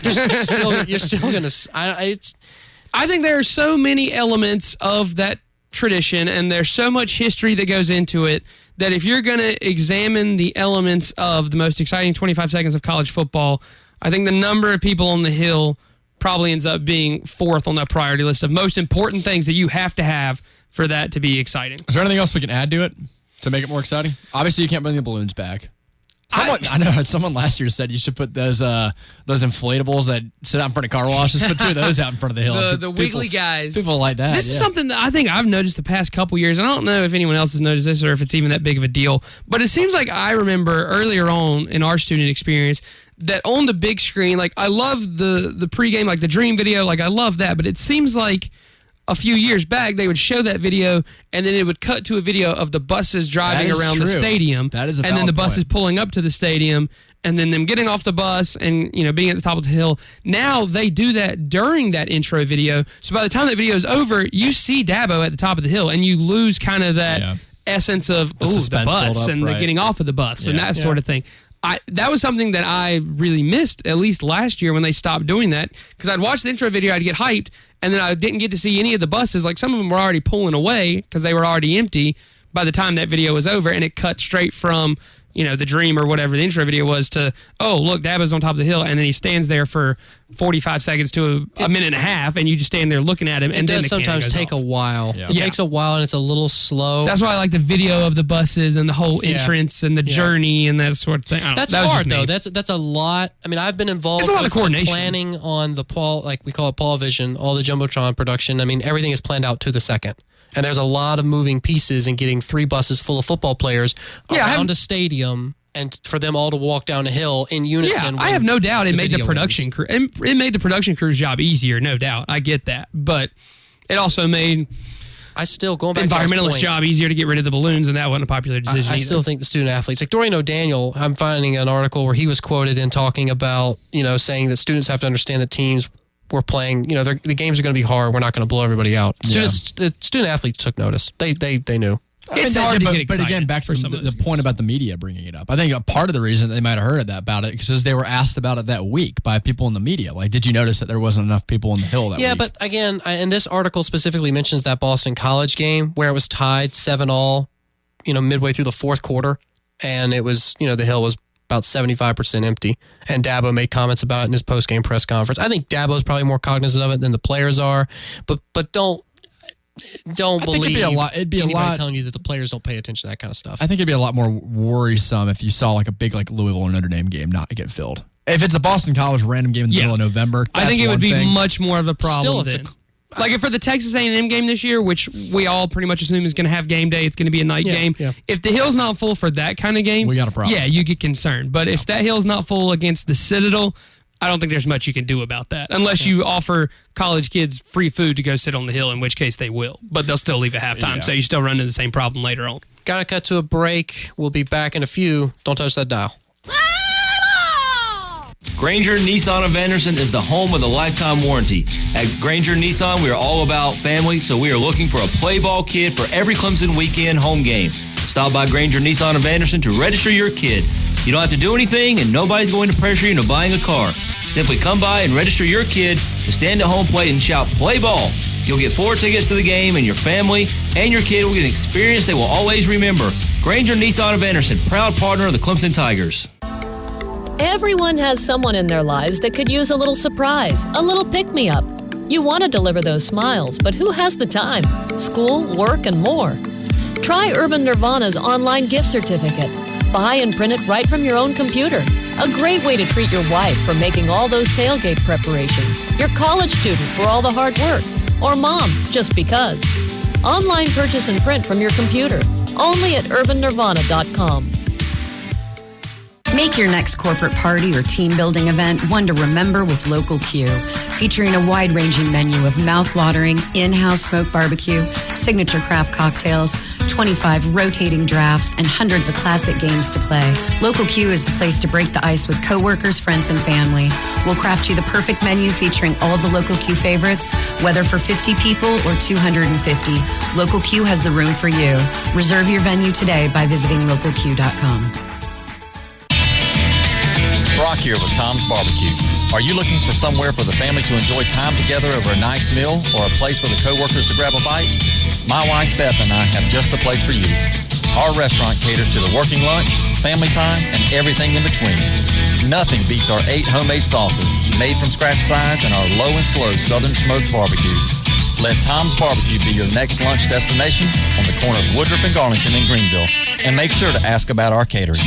you're still gonna. I think there are so many elements of that tradition, and there's so much history that goes into it that if you're going to examine the elements of the most exciting 25 seconds of college football, I think the number of people on the hill probably ends up being 4th on that priority list of most important things that you have to have for that to be exciting. Is there anything else we can add to it to make it more exciting? Obviously, you can't bring the balloons back. I know someone last year said you should put those inflatables that sit out in front of car washes. Put 2 of those out in front of the hill. The wiggly guys. People like that. This is something that I think I've noticed the past couple years. I don't know if anyone else has noticed this or if it's even that big of a deal, but it seems like I remember earlier on in our student experience that on the big screen, like I love the pregame, like the dream video, like I love that, but it seems like a few years back, they would show that video, and then it would cut to a video of the buses driving around the stadium. That is a and then the valid buses point. pulling up to the stadium, and then them getting off the bus and being at the top of the hill. Now they do that during that intro video. So by the time that video is over, you see Dabo at the top of the hill, and you lose kind of that essence of the suspense bus build-up, and the right. getting off of the bus and that sort of thing. That was something that I really missed, at least last year when they stopped doing that, because I'd watch the intro video, I'd get hyped, and then I didn't get to see any of the buses. Like some of them were already pulling away because they were already empty by the time that video was over, and it cut straight from the dream or whatever the intro video was to, oh, look, Dabo's on top of the hill, and then he stands there for 45 seconds to a minute and a half, and you just stand there looking at him, and It then does the cannon sometimes goes take off. a while. Yeah. It takes a while, and it's a little slow. That's why I like the video of the buses and the whole entrance and the journey and that sort of thing. I don't know. That's That was hard just me. though. That's a lot. I mean, I've been involved It's a lot of with the coordination. planning on the Paul, like we call it Paul Vision, all the Jumbotron production. I mean, everything is planned out to the second. And there's a lot of moving pieces and getting 3 buses full of football players around a stadium and for them all to walk down a hill in unison. Yeah, I have no doubt it made the video production crew. It made the production crew's job easier, no doubt. I get that, but it also made going back to Al's environmentalist point, job easier to get rid of the balloons, and that wasn't a popular decision. I either. still think the student athletes, like Dorian O'Daniel, I'm finding an article where he was quoted in talking about, saying that students have to understand that teams were playing, the games are going to be hard. We're not going to blow everybody out. The student athletes took notice. They knew. It's hard to get but again, excited back for to some of the point about the media bringing it up. I think a part of the reason they might have heard about it because they were asked about it that week by people in the media. Like, did you notice that there wasn't enough people on the hill that week? Yeah, but again, and this article specifically mentions that Boston College game where it was tied 7-all, midway through the 4th quarter, and it was, the hill was about 75% empty. And Dabo made comments about it in his post-game press conference. I think Dabo's probably more cognizant of it than the players are, but don't believe anybody telling you that the players don't pay attention to that kind of stuff. I think it'd be a lot more worrisome if you saw like a big Louisville or Notre Dame game not get filled. If it's a Boston College random game in the middle of November, I think it would be much more of a problem. Still, Like if for the Texas A&M game this year, which we all pretty much assume is going to have game day, it's going to be a night game. Yeah. If the Hill's not full for that kind of game, we got a problem. Yeah, you get concerned. But if that Hill's not full against the Citadel, I don't think there's much you can do about that, unless you offer college kids free food to go sit on the Hill, in which case they will. But they'll still leave at halftime, so you still run into the same problem later on. Gotta cut to a break. We'll be back in a few. Don't touch that dial. Granger Nissan of Anderson is the home of the lifetime warranty. At Granger Nissan, we are all about family, so we are looking for a play ball kid for every Clemson weekend home game. Stop by Granger Nissan of Anderson to register your kid. You don't have to do anything, and nobody's going to pressure you into buying a car. Simply come by and register your kid to stand at home plate and shout, "Play ball." You'll get 4 tickets to the game, and your family and your kid will get an experience they will always remember. Granger Nissan of Anderson, proud partner of the Clemson Tigers. Everyone has someone in their lives that could use a little surprise, a little pick-me-up. You want to deliver those smiles, but who has the time? School, work, and more. Try Urban Nirvana's online gift certificate. Buy and print it right from your own computer. A great way to treat your wife for making all those tailgate preparations, your college student for all the hard work, or mom, just because. Online purchase and print from your computer, only at urbannirvana.com. Make your next corporate party or team building event one to remember with Local Q, featuring a wide-ranging menu of mouth-watering, in-house smoked barbecue, signature craft cocktails, 25 rotating drafts, and hundreds of classic games to play. Local Q is the place to break the ice with coworkers, friends, and family. We'll craft you the perfect menu featuring all the Local Q favorites, whether for 50 people or 250. Local Q has the room for you. Reserve your venue today by visiting localq.com. Brock here with Tom's Barbecue. Are you looking for somewhere for the family to enjoy time together over a nice meal or a place for the coworkers to grab a bite? My wife Beth and I have just the place for you. Our restaurant caters to the working lunch, family time, and everything in between. Nothing beats our 8 homemade sauces, made from scratch sides, and our low and slow southern smoked barbecue. Let Tom's Barbecue be your next lunch destination on the corner of Woodruff and Garlington in Greenville. And make sure to ask about our catering.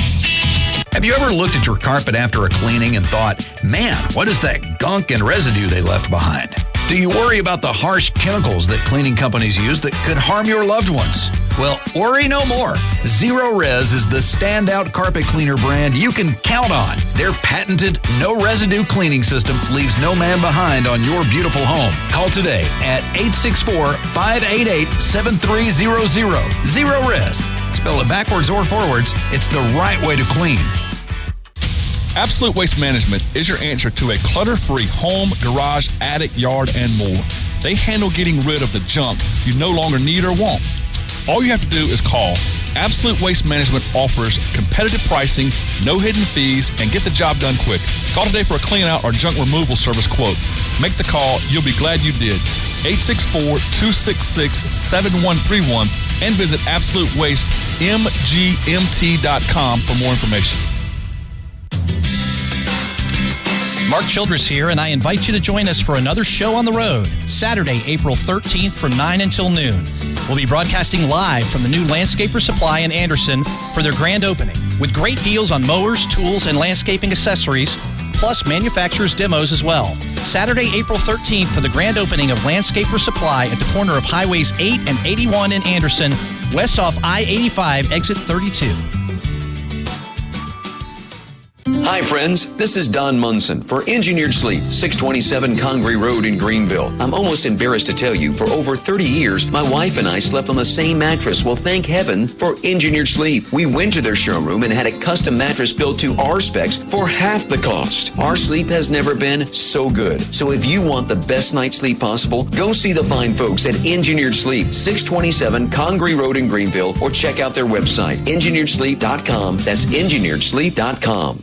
Have you ever looked at your carpet after a cleaning and thought, man, what is that gunk and residue they left behind? Do you worry about the harsh chemicals that cleaning companies use that could harm your loved ones? Well, worry no more. Zero Res is the standout carpet cleaner brand you can count on. Their patented no residue cleaning system leaves no man behind on your beautiful home. Call today at 864-588-7300. Zero Res. Spell it backwards or forwards, it's the right way to clean. Absolute Waste Management is your answer to a clutter-free home, garage, attic, yard, and more. They handle getting rid of the junk you no longer need or want. All you have to do is call. Absolute Waste Management offers competitive pricing, no hidden fees, and get the job done quick. Call today for a clean-out or junk removal service quote. Make the call. You'll be glad you did. 864-266-7131 and visit AbsoluteWasteMGMT.com for more information. Mark Childress here, and I invite you to join us for another show on the road, Saturday, April 13th from 9 until noon. We'll be broadcasting live from the new Landscaper Supply in Anderson for their grand opening, with great deals on mowers, tools, and landscaping accessories, plus manufacturers' demos as well. Saturday, April 13th for the grand opening of Landscaper Supply at the corner of Highways 8 and 81 in Anderson, west off I-85, exit 32. Hi, friends. This is Don Munson for Engineered Sleep, 627 Congreve Road in Greenville. I'm almost embarrassed to tell you, for over 30 years, my wife and I slept on the same mattress. Well, thank heaven for Engineered Sleep. We went to their showroom and had a custom mattress built to our specs for half the cost. Our sleep has never been so good. So if you want the best night's sleep possible, go see the fine folks at Engineered Sleep, 627 Congreve Road in Greenville, or check out their website, engineeredsleep.com. That's engineeredsleep.com.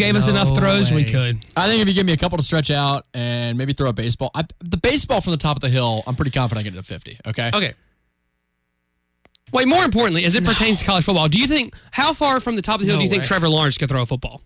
gave us enough throws, we could. I think if you give me a couple to stretch out and maybe throw a baseball. The baseball from the top of the hill, I'm pretty confident I get to the 50. Okay? Okay. Wait, more importantly, as it pertains to college football, do you think, how far from the top of the hill do you think Trevor Lawrence could throw a football?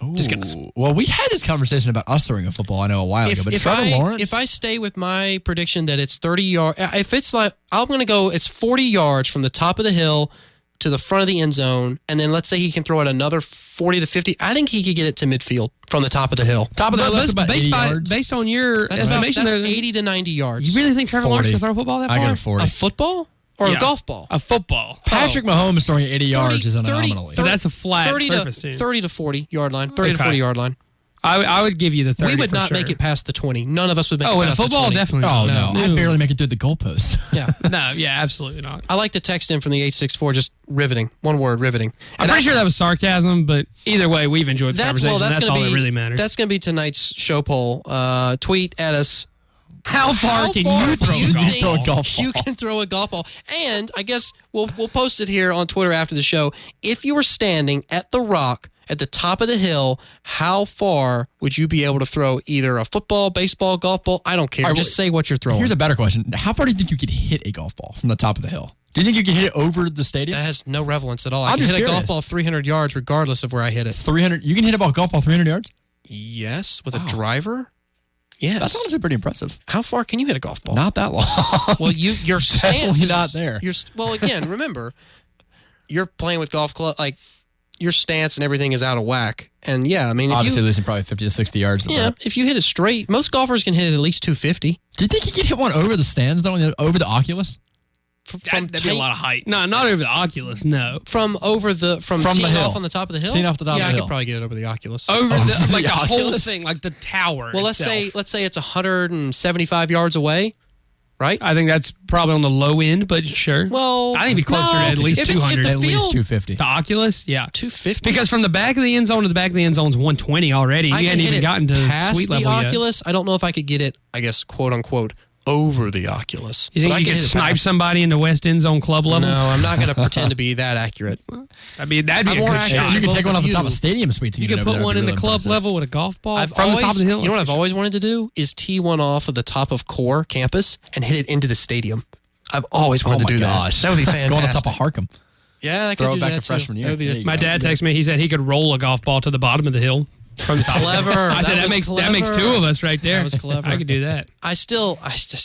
Well, we had this conversation about us throwing a football, I know, a while ago, but Trevor Lawrence? If I stay with my prediction that it's 30 yards, if it's like, I'm going to go, it's 40 yards from the top of the hill to the front of the end zone, and then let's say he can throw it another 40 to 50, I think he could get it to midfield from the top of the hill. Top of the hill, that's about 80 yards. Based on your estimation, that's 80 to 90 yards. You really think Trevor Lawrence can throw a football that far? I got a 40. A football? Or a golf ball? A football. Patrick Mahomes throwing 80 yards is an anomaly. So that's a flat 30 surface, to 30 to 40 yard line. 30 to 40 yard line. I would give you the 30. We would for not sure. make it past the 20. None of us would make it in a past the 20. football, definitely. Oh, not. no. I'd barely make it through the goalpost. Yeah. No, yeah, absolutely not. I like to text in from the 864, just riveting. One word, riveting. I'm pretty sure that was sarcasm, but either way, we've enjoyed the conversation. That's all that really matters. That's going to be tonight's show poll. Tweet at us. How far can you throw a golf ball? You can throw a golf ball. And I guess we'll post it here on Twitter after the show. If you were standing at the rock at the top of the hill, how far would you be able to throw either a football, baseball, golf ball? I don't care. Right, just say what you're throwing. Here's a better question. How far do you think you could hit a golf ball from the top of the hill? Do you think you can hit it over the stadium? That has no relevance at all. I'm I can just hit a curious. golf ball 300 yards regardless of where I hit it. 300? You can hit a golf ball 300 yards? Yes, with a driver? Yes. That's honestly pretty impressive. How far can you hit a golf ball? Not that long. Well, your stance Definitely is not there. Well, again, remember, you're playing with golf club, like your stance and everything is out of whack. And yeah, I mean, obviously losing probably 50 to 60 yards. If you hit it straight, most golfers can hit it at least 250. Do you think you could hit one over the stands though, over the Oculus? That'd be a lot of height. No, not over the Oculus. No, from the teeing hill. off on the top of the hill. Teeing off the top yeah, of the I hill. could probably get it over the Oculus. Over the whole Oculus? thing, like the tower. Well, let's itself. say it's 175 yards away, right? I think that's probably on the low end, but sure. Well, I think it'd be closer to at least 200. At least 250. The Oculus, yeah, 250. Because from the back of the end zone to the back of the end zone is 120 already. I You can hadn't hit even it gotten to past sweet the level yet. Oculus. I don't know if I could get it, I guess, quote unquote, over the Oculus. You think But I you can could hit it snipe past. somebody into West End Zone club level? No, I'm not going to pretend to be that accurate. That'd be I'm a more good accurate shot. You could both take one of off the you. top of stadium suites. And You get could it over put there. one in It'd the be really club impressive. level with a golf ball I've from the top of always, the hill. you know what That's I've for always wanted to do is tee one off of the top of Core campus and hit it into the stadium. I've always wanted to do gosh. that. That would be fantastic. Go on the top of Harkham. Yeah, I could Throw do it back that to too. freshman year. That would be There a- you My go. dad texted me. He said he could roll a golf ball to the bottom of the hill from the top. Clever. I said That was that makes two of us right there. That was clever. I could do that. I just,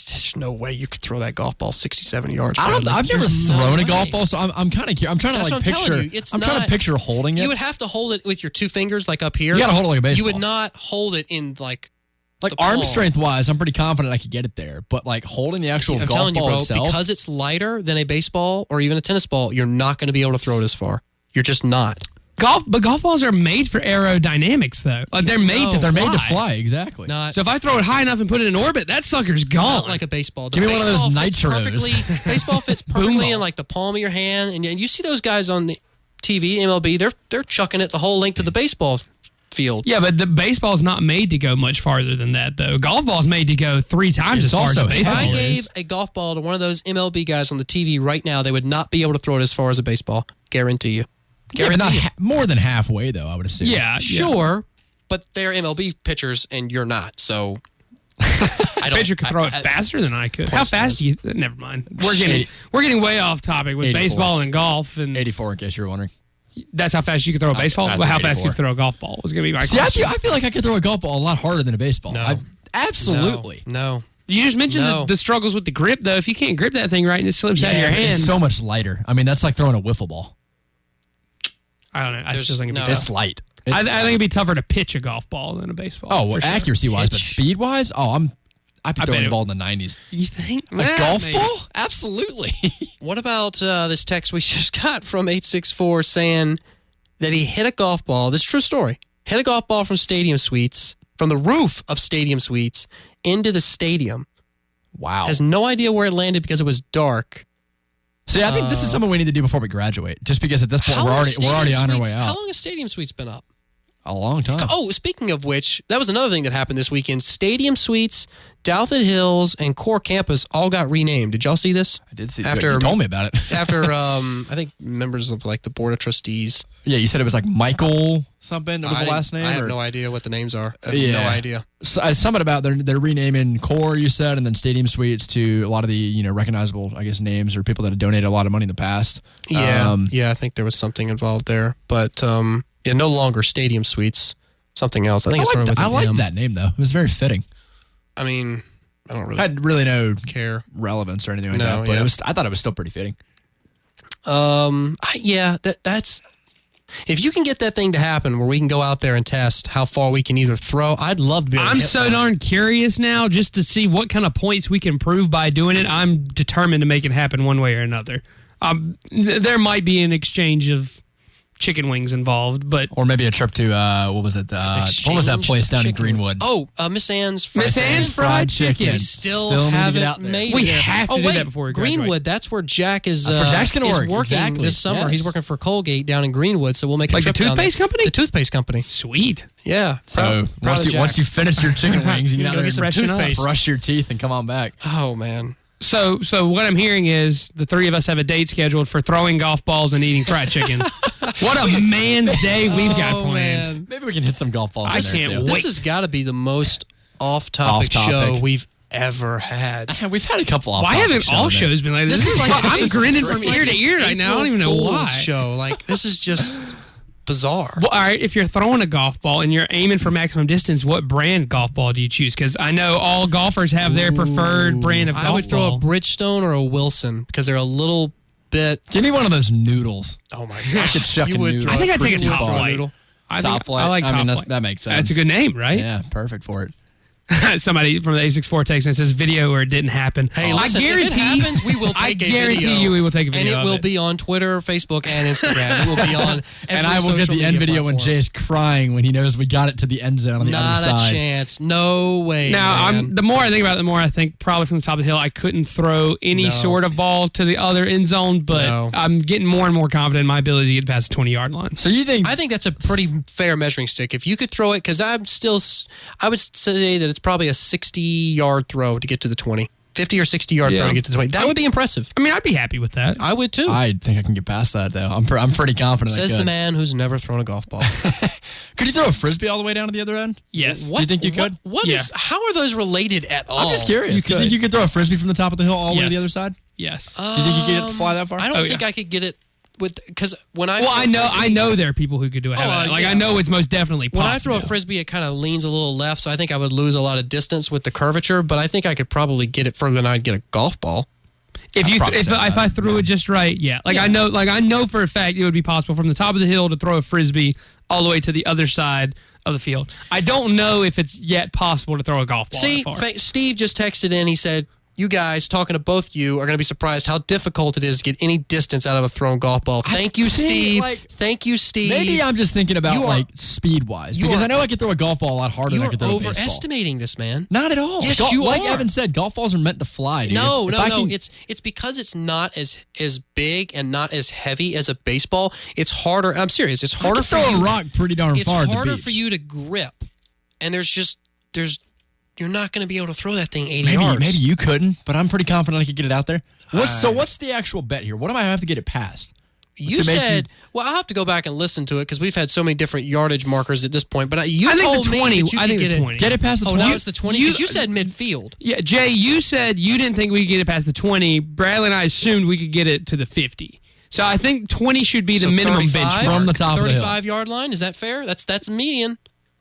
there's no way you could throw that golf ball 60, 70 yards. I've Bradley. never There's no thrown a way. golf ball, so I'm kind of curious. I'm trying That's to what like I'm picture. telling you. It's I'm trying not- to picture holding it. You would have to hold it with your two fingers, like up here. You gotta hold it like a baseball. You would not hold it in like Like the arm palm. strength wise, I'm pretty confident I could get it there. But like holding the actual I'm golf telling you, ball bro, itself, because it's lighter than a baseball or even a tennis ball, you're not going to be able to throw it as far. You're just not. But golf balls are made for aerodynamics, though. Like they're made to they're fly. made to fly. Exactly. Not, So if I throw it high enough and put it in orbit, that sucker's gone. not like a baseball. The Give me one of those baseball fits nitros. perfectly. Baseball fits perfectly in like the palm of your hand, and you see those guys on the TV, MLB. They're chucking it the whole length of the baseball field. Yeah, but the baseball's not made to go much farther than that, though. Golf ball's made to go 3 times It's as far as also a If baseball I gave is. a golf ball to one of those MLB guys on the TV right now, they would not be able to throw it as far as a baseball. Guarantee you. Yeah, but not Guarantee you. more than halfway though. I would assume. Yeah, Sure, but they're MLB pitchers and you're not. So I don't. Pitcher could throw it faster than I could. How course fast do you? Never mind. We're getting way off topic with 84. baseball and golf, and 84 in case you were wondering. that's how fast you could throw a baseball. I Well, how think fast you 84. could throw a golf ball was going to be my See, I question. feel like I could throw a golf ball a lot harder than a baseball. No. Absolutely. No. You just mentioned No. the struggles with the grip, though. If you can't grip that thing right and it slips out of your but hand, it's so much lighter. I mean, that's like throwing a wiffle ball. I don't know. I There's still think it'd be no- tough. It's light. I think it'd be tougher to pitch a golf ball than a baseball. Oh, well, for sure. accuracy wise, but speed wise, I'd be I throwing bet the it- ball in the 90s. You think A golf maybe. ball? Absolutely. What about this text we just got from 864 saying that he hit a golf ball? This is a true story. Hit a golf ball from Stadium Suites, from the roof of Stadium Suites into the stadium. Wow. Has no idea where it landed because it was dark. See, I think this is something we need to do before we graduate. Just because at this point How we're long already has on our Stadium way Suites- out. How long has Stadium Suites been up? A long time. Oh, speaking of which, that was another thing that happened this weekend. Stadium Suites, Douthat Hills, and Core Campus all got renamed. Did y'all see this? I did see After you told me about it. after I think members of like the board of trustees. Yeah, you said it was like Michael something. That was the last name. I have or- no idea what the names are. I have Yeah. no idea. So, something about they're renaming Core, you said, and then Stadium Suites to a lot of the recognizable, I guess, names or people that have donated a lot of money in the past. Yeah, I think there was something involved there, but no longer Stadium Suites. something else. I think it started with I an like M. that name, though. It was very fitting. I mean, I don't really had really no care relevance or anything like No, that, but yeah. I thought it was still pretty fitting. That's if you can get that thing to happen where we can go out there and test how far we can either throw. I'd love to be able to I'm hit so that. darn curious now just to see what kind of points we can prove by doing it. I'm determined to make it happen one way or another. There might be an exchange of chicken wings involved, but Or maybe a trip to, what was it? What was that place down in Greenwood? Oh, Miss Ann's fried Miss Ann's fried chicken. We still haven't made it. We have to do that before we graduate. Greenwood, that's where Jack is, That's where Jack's gonna is work. working Exactly. this summer. Yes. He's working for Colgate down in Greenwood, so we'll make a Like the trip down there. toothpaste company? The toothpaste company. Sweet. Yeah. So Proud of Jack. once you finish your chicken wings, you You can go go get some toothpaste. brush your teeth, and come on back. Oh, man. So what I'm hearing is the three of us have a date scheduled for throwing golf balls and eating fried chicken. What a man's day we've got planned. Man. Maybe we can hit some golf balls. I in there, can't too. wait. This has got to be the most off-topic show we've ever had. We've had a couple. Why haven't all shows been like this? This is like I'm grinning from it's ear like to ear right now. I don't even know April why. Fool's show. Like, this is just bizarre. Well, all right, if you're throwing a golf ball and you're aiming for maximum distance, what brand golf ball do you choose? Because I know all golfers have their preferred brand of golf I would throw ball. a Bridgestone or a Wilson because they're a little bit. Give me one of those noodles. Oh my I gosh! could chuck You a would noodle. throw I think I'd take a pretty top far. flight. Noodle. Top flight. I like top flight. That makes sense. That's a good name, right? Yeah, perfect for it. Somebody from the A64 text and says video or it didn't happen. Hey, listen, I guarantee if it happens, we will take I a guarantee video. you we will take a video And it of will be on Twitter, Facebook, and Instagram. It will be on every And I will get social the end media video when platform. Jay is crying when he knows we got it to the end zone on the Not other a side. chance. No way. Now, man. the more I think about it, the more I think probably from the top of the hill, I couldn't throw any No. sort of ball to the other end zone, but No. I'm getting more and more confident in my ability to get past the 20-yard line. So you think? I think that's a pretty fair measuring stick. If you could throw it, because I would say that it's probably a 60-yard throw to get to the 20. 50 or 60-yard Yeah. throw to get to the 20. That would be impressive. I mean, I'd be happy with that. I would too. I think I can get past that though. I'm pretty confident. I Says could. the man who's never thrown a golf ball. Could you throw a frisbee all the way down to the other end? Yes. Do you think you could? What Yeah. is? How are those related at all? I'm just curious. Do you think you could throw a frisbee from the top of the hill all the way to the Yes. other side? Yes. Do you think you could get it to fly that far? I don't Oh, think yeah. I could get it with because when I Well, throw a I frisbee- know there are people who could do it. Like yeah. I know it's most definitely When possible. I throw a frisbee, it kind of leans a little left, so I think I would lose a lot of distance with the curvature. But I think I could probably get it further than I'd get a golf ball. If you probably if say I threw it just right, yeah. I know for a fact it would be possible from the top of the hill to throw a frisbee all the way to the other side of the field. I don't know if it's yet possible to throw a golf ball See, that far. Steve just texted in. He said, "You guys, talking to both you, are going to be surprised how difficult it is to get any distance out of a thrown golf ball." Thank you, Steve. Thank you, Steve. Maybe I'm just thinking about You are- speed wise you because are- I know I could throw a golf ball a lot harder You than I are could throw a baseball. overestimating this, man. Not at all. Yes, you like are. Evan said, golf balls are meant to fly. Dude. No. If I can- It's because it's not as big and not as heavy as a baseball. It's harder. I'm serious. It's harder I for can throw you. a rock pretty darn It's far. at the harder beach. for you to grip, and you're not going to be able to throw that thing 80 yards. Maybe you couldn't, but I'm pretty confident I could get it out there. What's the actual bet here? What do I have to get it past? You to make said, well, I'll have to go back and listen to it because we've had so many different yardage markers at this point. But I you think told the 20 me that you I could think get the it. 20. Get it past the 20. Now it's the 20 because you said midfield. Yeah, Jay, you said you didn't think we could get it past the 20. Bradley and I assumed we could get it to the 50. So I think 20 should be the minimum 35? benchmark. From the top of the hill. 35-yard line. Is that fair? That's median.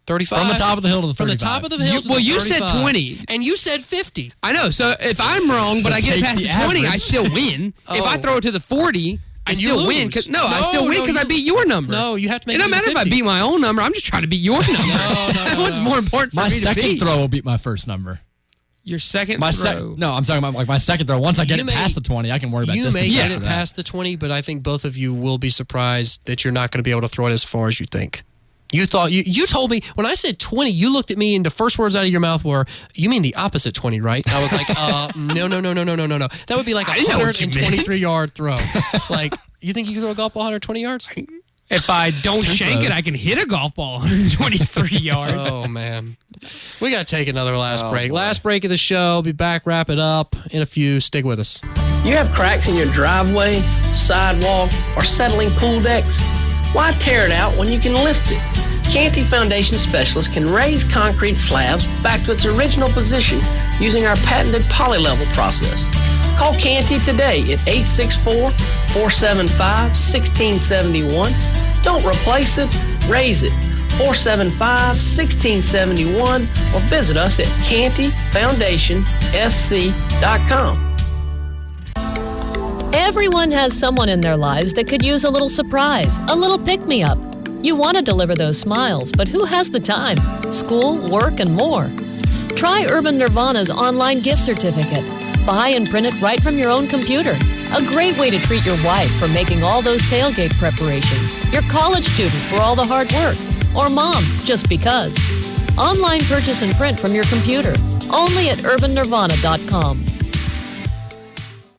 35 From the top of the hill to the From the 35. top of the hill. to Well, the you said 35. 20. and you said 50. I know. So if I'm wrong, but So I get it take past the the 20, I average. still win. If I Oh. throw it to the 40, I And you still win. lose. I still win because I beat your number. No, you have to make It doesn't it matter if I 50. beat my own number. I'm just trying to beat your number. No. What's more important for My me to second beat? throw will beat my first number. Your second My throw. No, I'm talking about my second throw. Once I get You it may- past the 20, I can worry about You distance. may get after it that. past the 20, but I think both of you will be surprised that you're not going to be able to throw it as far as you think. You thought you told me when I said 20, you looked at me and the first words out of your mouth were, "You mean the opposite 20, right?" I was like, no. That would be like a I didn't know what you meant. 123-yard throw. Like, you think you can throw a golf ball 120 yards? If I don't shank it, throws. I can hit a golf ball 123 yards. Oh man, we got to take another last break. boy. Last break of the show. Be back. Wrap it up in a few. Stick with us. You have cracks in your driveway, sidewalk, or settling pool decks? Why tear it out when you can lift it? Canty Foundation Specialists can raise concrete slabs back to its original position using our patented polylevel process. Call Canty today at 864-475-1671. Don't replace it, raise it. 475-1671 or visit us at cantyfoundationsc.com. Everyone has someone in their lives that could use a little surprise, a little pick-me-up. You want to deliver those smiles, but who has the time? School, work, and more. Try Urban Nirvana's online gift certificate. Buy and print it right from your own computer. A great way to treat your wife for making all those tailgate preparations, your college student for all the hard work, or mom, just because. Online purchase and print from your computer. Only at urbannirvana.com.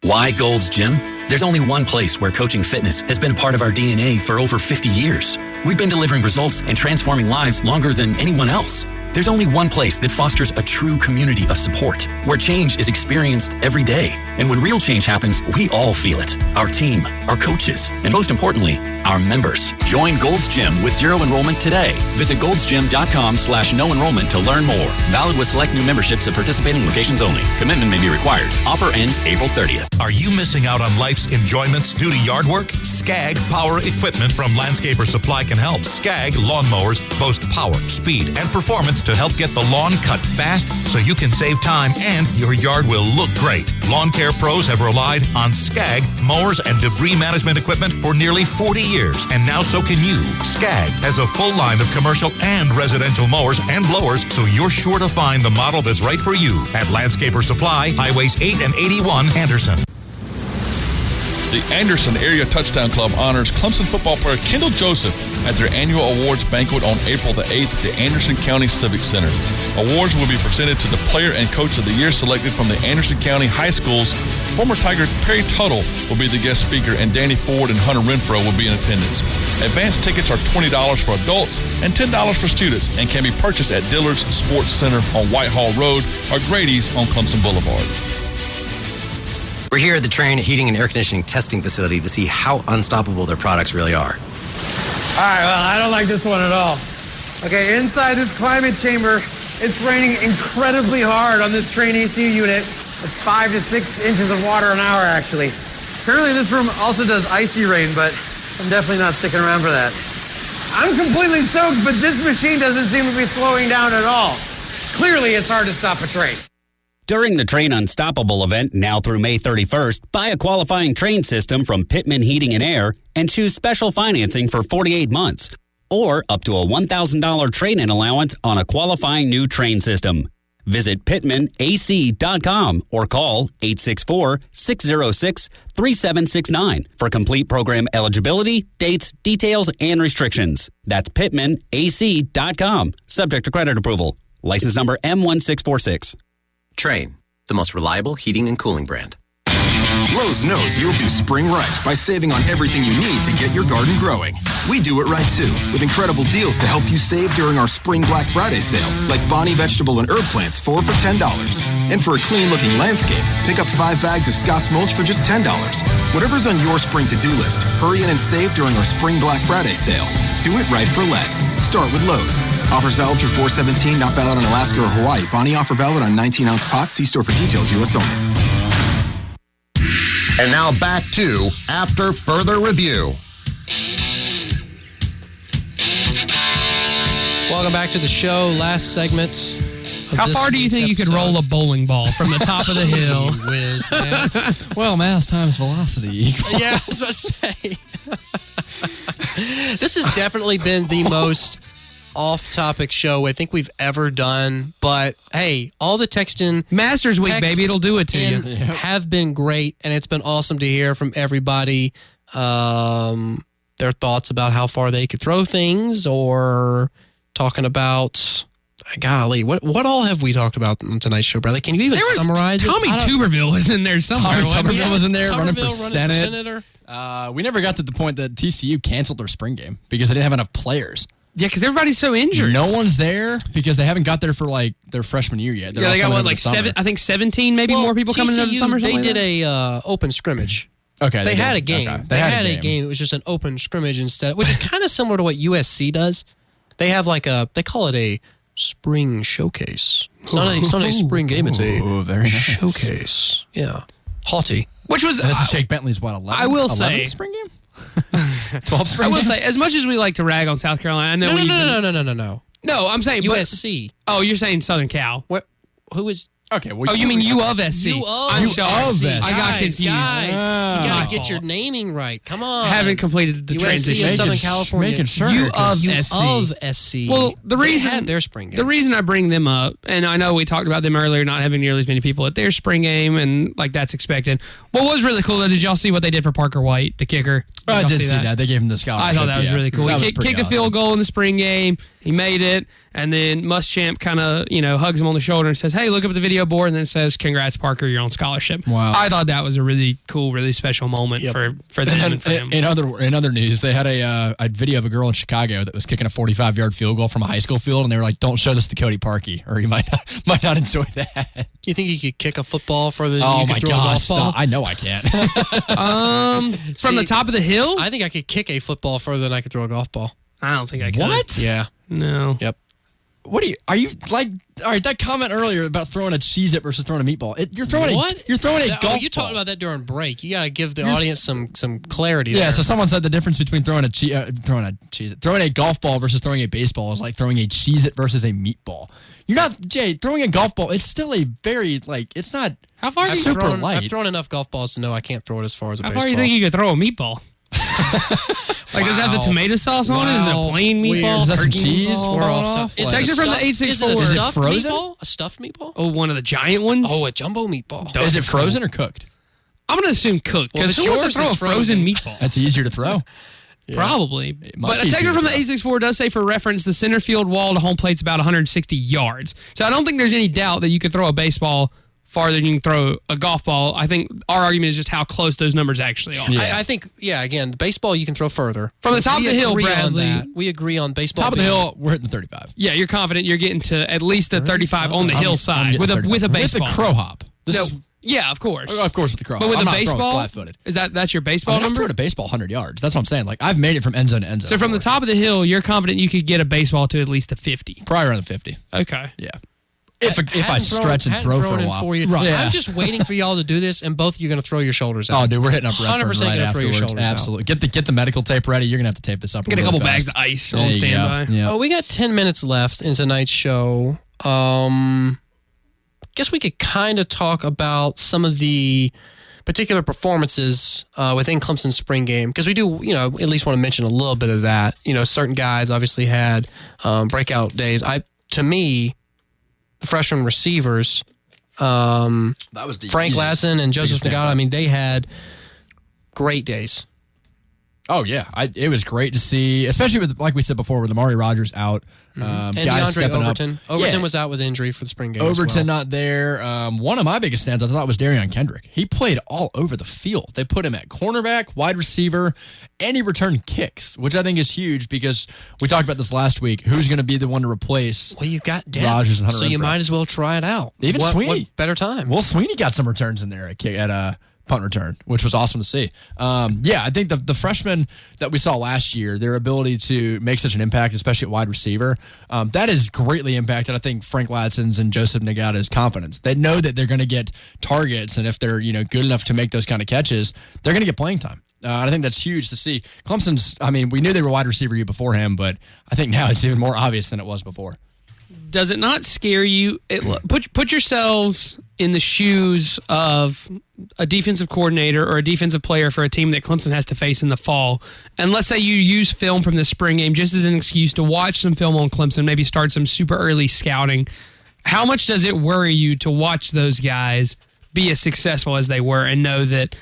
Why Gold's Gym? There's only one place where coaching fitness has been a part of our DNA for over 50 years. We've been delivering results and transforming lives longer than anyone else. There's only one place that fosters a true community of support, where change is experienced every day. And when real change happens, we all feel it. Our team, our coaches, and most importantly, our members. Join Gold's Gym with zero enrollment today. Visit goldsgym.com/no enrollment to learn more. Valid with select new memberships at participating locations only. Commitment may be required. Offer ends April 30th. Are you missing out on life's enjoyments due to yard work? Skag Power Equipment from Landscaper Supply can help. Skag lawnmowers boast power, speed, and performance to help get the lawn cut fast so you can save time and your yard will look great. Lawn care pros have relied on Skag mowers and debris management equipment for nearly 40 years, and now so can you. Skag has a full line of commercial and residential mowers and blowers, so you're sure to find the model that's right for you at Landscaper Supply, Highways 8 and 81, Anderson. The Anderson Area Touchdown Club honors Clemson football player Kendall Joseph at their annual awards banquet on April the 8th at the Anderson County Civic Center. Awards will be presented to the player and coach of the year selected from the Anderson County High Schools. Former Tiger Perry Tuttle will be the guest speaker, and Danny Ford and Hunter Renfro will be in attendance. Advance tickets are $20 for adults and $10 for students and can be purchased at Dillard's Sports Center on Whitehall Road or Grady's on Clemson Boulevard. We're here at the Trane Heating and Air Conditioning Testing Facility to see how unstoppable their products really are. All right, well, I don't like this one at all. Okay, inside this climate chamber, it's raining incredibly hard on this Trane AC unit. It's 5 to 6 inches of water an hour, actually. Apparently this room also does icy rain, but I'm definitely not sticking around for that. I'm completely soaked, but this machine doesn't seem to be slowing down at all. Clearly, it's hard to stop a train. During the Trane Unstoppable event, now through May 31st, buy a qualifying Trane system from Pittman Heating and Air and choose special financing for 48 months, or up to a $1,000 trade-in allowance on a qualifying new Trane system. Visit pittmanac.com or call 864-606-3769 for complete program eligibility, dates, details, and restrictions. That's pittmanac.com, subject to credit approval. License number M1646. Trane, the most reliable heating and cooling brand. Lowe's knows you'll do spring right by saving on everything you need to get your garden growing. We do it right too, with incredible deals to help you save during our Spring Black Friday sale, like Bonnie vegetable and herb plants, 4 for $10. And for a clean-looking landscape, pick up 5 bags of Scott's mulch for just $10. Whatever's on your spring to-do list, hurry in and save during our Spring Black Friday sale. Do it right for less. Start with Lowe's. Offers valid through 4/17, not valid on Alaska or Hawaii. Bonnie offer valid on 19-ounce pots. See store for details, U.S. only. And now back to After Further Review. Welcome back to the show. Last segment. How far do you think you could roll a bowling ball from the top of the hill? Whiz, man. Well, mass times velocity. Yeah, I was about to say. This has definitely been the most off-topic show I think we've ever done. But hey, all the texting Masters Week, baby, it'll do it to you. Have been great, and it's been awesome to hear from everybody their thoughts about how far they could throw things, or talking about. Golly, what all have we talked about on tonight's show, Bradley? Can you even summarize it? Tommy Tuberville was in there somewhere. Tuberville was in there running for Tuberville Senate. We never got to the point that TCU canceled their spring game because they didn't have enough players. Yeah, because everybody's so injured. No one's there because they haven't got there for like their freshman year yet. They got what, like 17 maybe more people coming into the summer. They did a open scrimmage. Okay, they had a game. Okay. They had a game. It was just an open scrimmage instead, which is kind of similar to what USC does. They have they call it a spring showcase. It's not a spring game. It's a very showcase. Yeah, haughty. Which was this is Jake Bentley's what 11th? I will say 11th spring game. 12 spring I will games? say, as much as we like to rag on South Carolina, I know No. No, I'm saying USC. Oh, you're saying Southern Cal. What? Who is? Okay. Well, Oh, you mean U of SC? U of I'm sorry. SC. I got Guys, confused. you My got to get fault. your naming right. Come on. I haven't completed the USC transition. is Southern California. making sure, U of 'cause- SC. Of SC. Well, the They reason had their spring game. The reason I bring them up, and I know we talked about them earlier, not having nearly as many people at their spring game, and like that's expected. What was really cool, though, did y'all see what they did for Parker White, the kicker? I y'all did see that. They gave him the scholarship. I thought that was really cool. That He was pretty kicked a awesome. field goal in the spring game. He made it, and then Muschamp kind of hugs him on the shoulder and says, "Hey, look up at the video board," and then says, "Congrats, Parker, you're on scholarship." Wow. I thought that was a really cool, really special moment for them and for him. In other news, they had a video of a girl in Chicago that was kicking a 45-yard field goal from a high school field, and they were like, "Don't show this to Cody Parkey, or he might not enjoy that." You think you could kick a football further than Oh you my could throw a gosh! golf ball? I know I can't. From the top of the hill? I think I could kick a football further than I could throw a golf ball. I don't think I could. What? Yeah. No. Yep. What are you like? All right, that comment earlier about throwing a Cheez-It versus throwing a meatball. You're throwing a golf you ball. talked about that during break. You got to give the audience some clarity. Yeah, there. so someone said the difference between throwing a golf ball versus throwing a baseball is like throwing a Cheez-It versus a meatball. You're not, Jay, throwing a golf ball, it's still a very, it's not How far super light. I've thrown enough golf balls to know I can't throw it as far as a How baseball. far do you think you could throw a meatball? Like, does it have the tomato sauce on it? Is it a plain meatball? Is that some turkey cheese? meatball? We're off topic. It's actually from the 864. Is it a Is it stuffed frozen? meatball? A stuffed meatball? Oh, one of the giant ones? Oh, a jumbo meatball. Those Is are it frozen cool. or cooked? I'm going to assume cooked, Well, because the who wants to shorts throw is a frozen frozen. meatball? That's easier to throw. Probably. Much But a easier texter to from the throw. 864 does say, for reference, the center field wall to home plate's about 160 yards. So I don't think there's any doubt that you could throw a baseball farther than you can throw a golf ball. I think our argument is just how close those numbers actually are. I think, again, the baseball you can throw further. From the top of the hill, agree on Bradley. that. We agree on baseball. Top of the being- hill, we're hitting the 35. Yeah, you're confident you're getting to at least the 35 on the hillside with a baseball. With the crow hop. Yeah, of course. Of course, with the crow. But with I'm a not throwing baseball, flat-footed. is that's your baseball I've number? thrown a baseball 100 yards. That's what I'm saying. Like, I've made it from end zone to end zone. So from the top of the hill, you're confident you could get a baseball to at least the 50. Probably around the 50. Okay. Yeah. If I stretch and throw for a while. Right. Yeah. I'm just waiting for y'all to do this, and both of you are going to throw your shoulders out. Oh, dude, we're hitting up 100% Redford right gonna throw your afterwards. shoulders out. Absolutely. Get the medical tape ready. You're going to have to tape this up. Get a really couple fast. bags of ice There on you go. standby. Yeah. Oh, we got 10 minutes left in tonight's show. Guess we could kind of talk about some of the particular performances within Clemson's spring game, because we do, at least want to mention a little bit of that. Certain guys obviously had breakout days. To me, the freshman receivers, That was the Frank easiest- Ladson and Joseph biggest Nagata, standout. they had great days. Oh, yeah. It was great to see, especially with, like we said before, with Amari Rogers out. And Guys DeAndre stepping up. Overton. Overton Yeah. was out with injury for the spring game as Overton well. not there. One of my biggest stands I thought was Darion Kendrick. He played all over the field. They put him at cornerback, wide receiver, and he returned kicks, which I think is huge because we talked about this last week. Who's going to be the one to replace Well, you've got depth, Rogers and Hunter so you Renfrow? might as well try it out. Even Sweeney. What better time? Well, Sweeney got some returns in there at punt return, which was awesome to see. I think the freshmen that we saw last year, their ability to make such an impact, especially at wide receiver, that has greatly impacted, I think, Frank Ladson's and Joseph Nagata's confidence. They know that they're going to get targets, and if they're good enough to make those kind of catches, they're going to get playing time. I think that's huge to see. Clemson's, we knew they were wide receiver you before him, but I think now it's even more obvious than it was before. Does it not scare you? Put yourselves in the shoes of a defensive coordinator or a defensive player for a team that Clemson has to face in the fall. And let's say you use film from the spring game just as an excuse to watch some film on Clemson, maybe start some super early scouting. How much does it worry you to watch those guys be as successful as they were and know that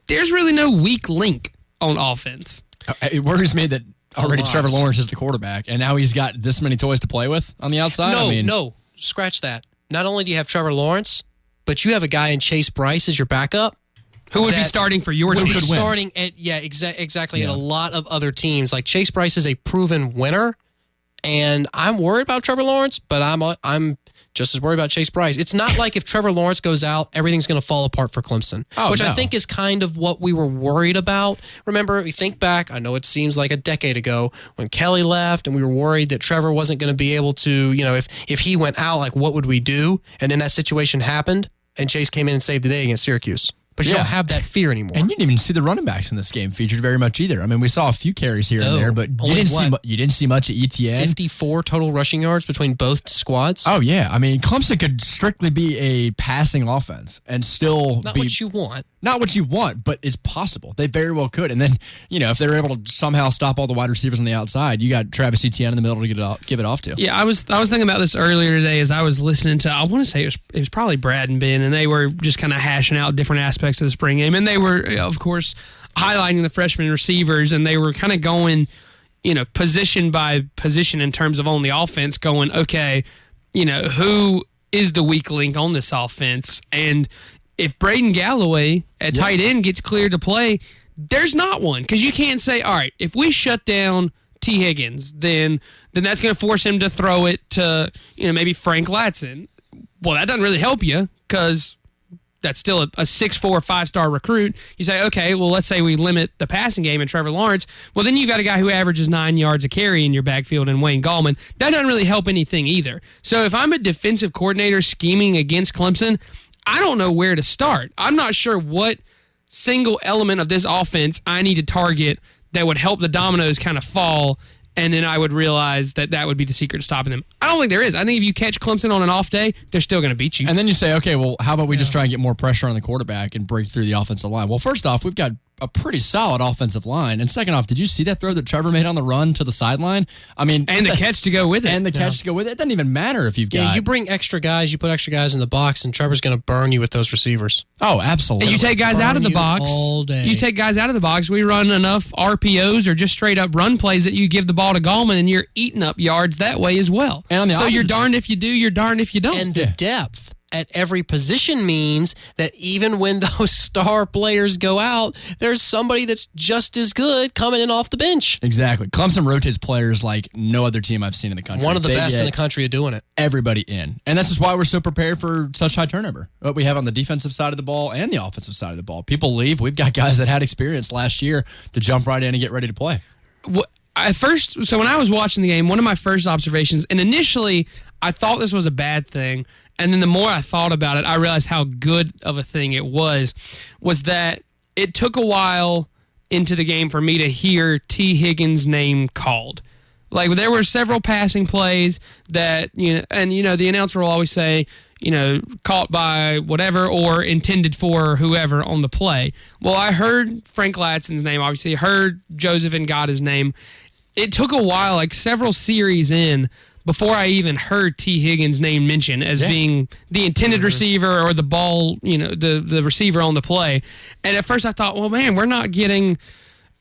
there's really no weak link on offense? It worries me that already lot. Trevor Lawrence is the quarterback, and now he's got this many toys to play with on the outside. No, scratch that. Not only do you have Trevor Lawrence, but you have a guy in Chase Bryce as your backup. Who would be starting for your team? Would be starting at exactly at a lot of other teams. Like Chase Bryce is a proven winner, and I'm worried about Trevor Lawrence, but I'm just as worried about Chase Bryce. It's not like if Trevor Lawrence goes out, everything's going to fall apart for Clemson, which I think is kind of what we were worried about. Remember, if you think back, I know it seems like a decade ago when Kelly left and we were worried that Trevor wasn't going to be able to, if he went out, like what would we do? And then that situation happened and Chase came in and saved the day against Syracuse. But you don't have that fear anymore. And you didn't even see the running backs in this game featured very much either. I mean, we saw a few carries here and there, but you didn't see much ETN. You didn't see much of ETN. 54 total rushing yards between both squads. Oh yeah, I mean, Clemson could strictly be a passing offense and still Not be what you want. Not what you want, but it's possible. They very well could. And then, if they were able to somehow stop all the wide receivers on the outside, you got Travis Etienne in the middle to give it off to. Yeah, I was thinking about this earlier today as I was listening to, I want to say it was probably Brad and Ben, and they were just kind of hashing out different aspects of the spring game. And they were, of course, highlighting the freshman receivers, and they were kind of going, position by position in terms of on the offense, going, okay, who is the weak link on this offense? And if Braden Galloway at tight end gets cleared to play, there's not one. Because you can't say, all right, if we shut down T. Higgins, then that's going to force him to throw it to, maybe Frank Latson. Well, that doesn't really help you because that's still a 6'4", 5-star recruit. You say, okay, well, let's say we limit the passing game and Trevor Lawrence. Well, then you've got a guy who averages 9 yards a carry in your backfield and Wayne Gallman. That doesn't really help anything either. So if I'm a defensive coordinator scheming against Clemson, I don't know where to start. I'm not sure what single element of this offense I need to target that would help the dominoes kind of fall, and then I would realize that would be the secret to stopping them. I don't think there is. I think if you catch Clemson on an off day, they're still going to beat you. And then you say, okay, well, how about we just try and get more pressure on the quarterback and break through the offensive line? Well, first off, we've got a pretty solid offensive line. And second off, did you see that throw that Trevor made on the run to the sideline? I mean, and the catch to go with it. And the catch to go with it. It doesn't even matter if you've got. Yeah, you bring extra guys, you put extra guys in the box, and Trevor's going to burn you with those receivers. Oh, absolutely. And you take guys out of the box all day. You take guys out of the box. We run enough RPOs or just straight up run plays that you give the ball to Gallman, and you're eating up yards that way as well. And on the so you're darned if you do, you're darned if you don't. And the depth at every position means that even when those star players go out, there's somebody that's just as good coming in off the bench. Exactly. Clemson rotates players like no other team I've seen in the country. One of the best in the country at doing it. Everybody in. And that's just why we're so prepared for such high turnover. What we have on the defensive side of the ball and the offensive side of the ball. People leave. We've got guys that had experience last year to jump right in and get ready to play. So when I was watching the game, one of my first observations, and initially I thought this was a bad thing, and then the more I thought about it, I realized how good of a thing it was that it took a while into the game for me to hear T. Higgins' name called. Like, there were several passing plays that, the announcer will always say, caught by whatever or intended for whoever on the play. Well, I heard Frank Latson's name, obviously, heard Joseph Ngata's name. It took a while, like several series in, before I even heard T. Higgins' name mentioned as being the intended receiver or the ball, the receiver on the play. And at first I thought, well, man, we're not getting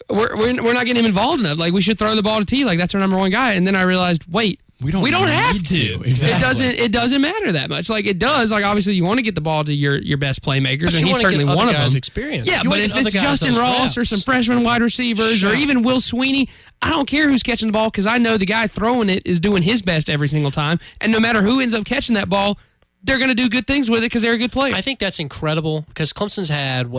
him involved enough. Like, we should throw the ball to T. Like, that's our number one guy. And then I realized, wait, we don't have to. Exactly. It doesn't matter that much. Like, it does. Like, obviously you want to get the ball to your best playmakers, but and he's certainly one of them. Experience. Yeah, but if it's Justin Ross or some freshman wide receivers or even Will Sweeney, I don't care who's catching the ball because I know the guy throwing it is doing his best every single time. And no matter who ends up catching that ball, they're going to do good things with it because they're a good player. I think that's incredible because Clemson's had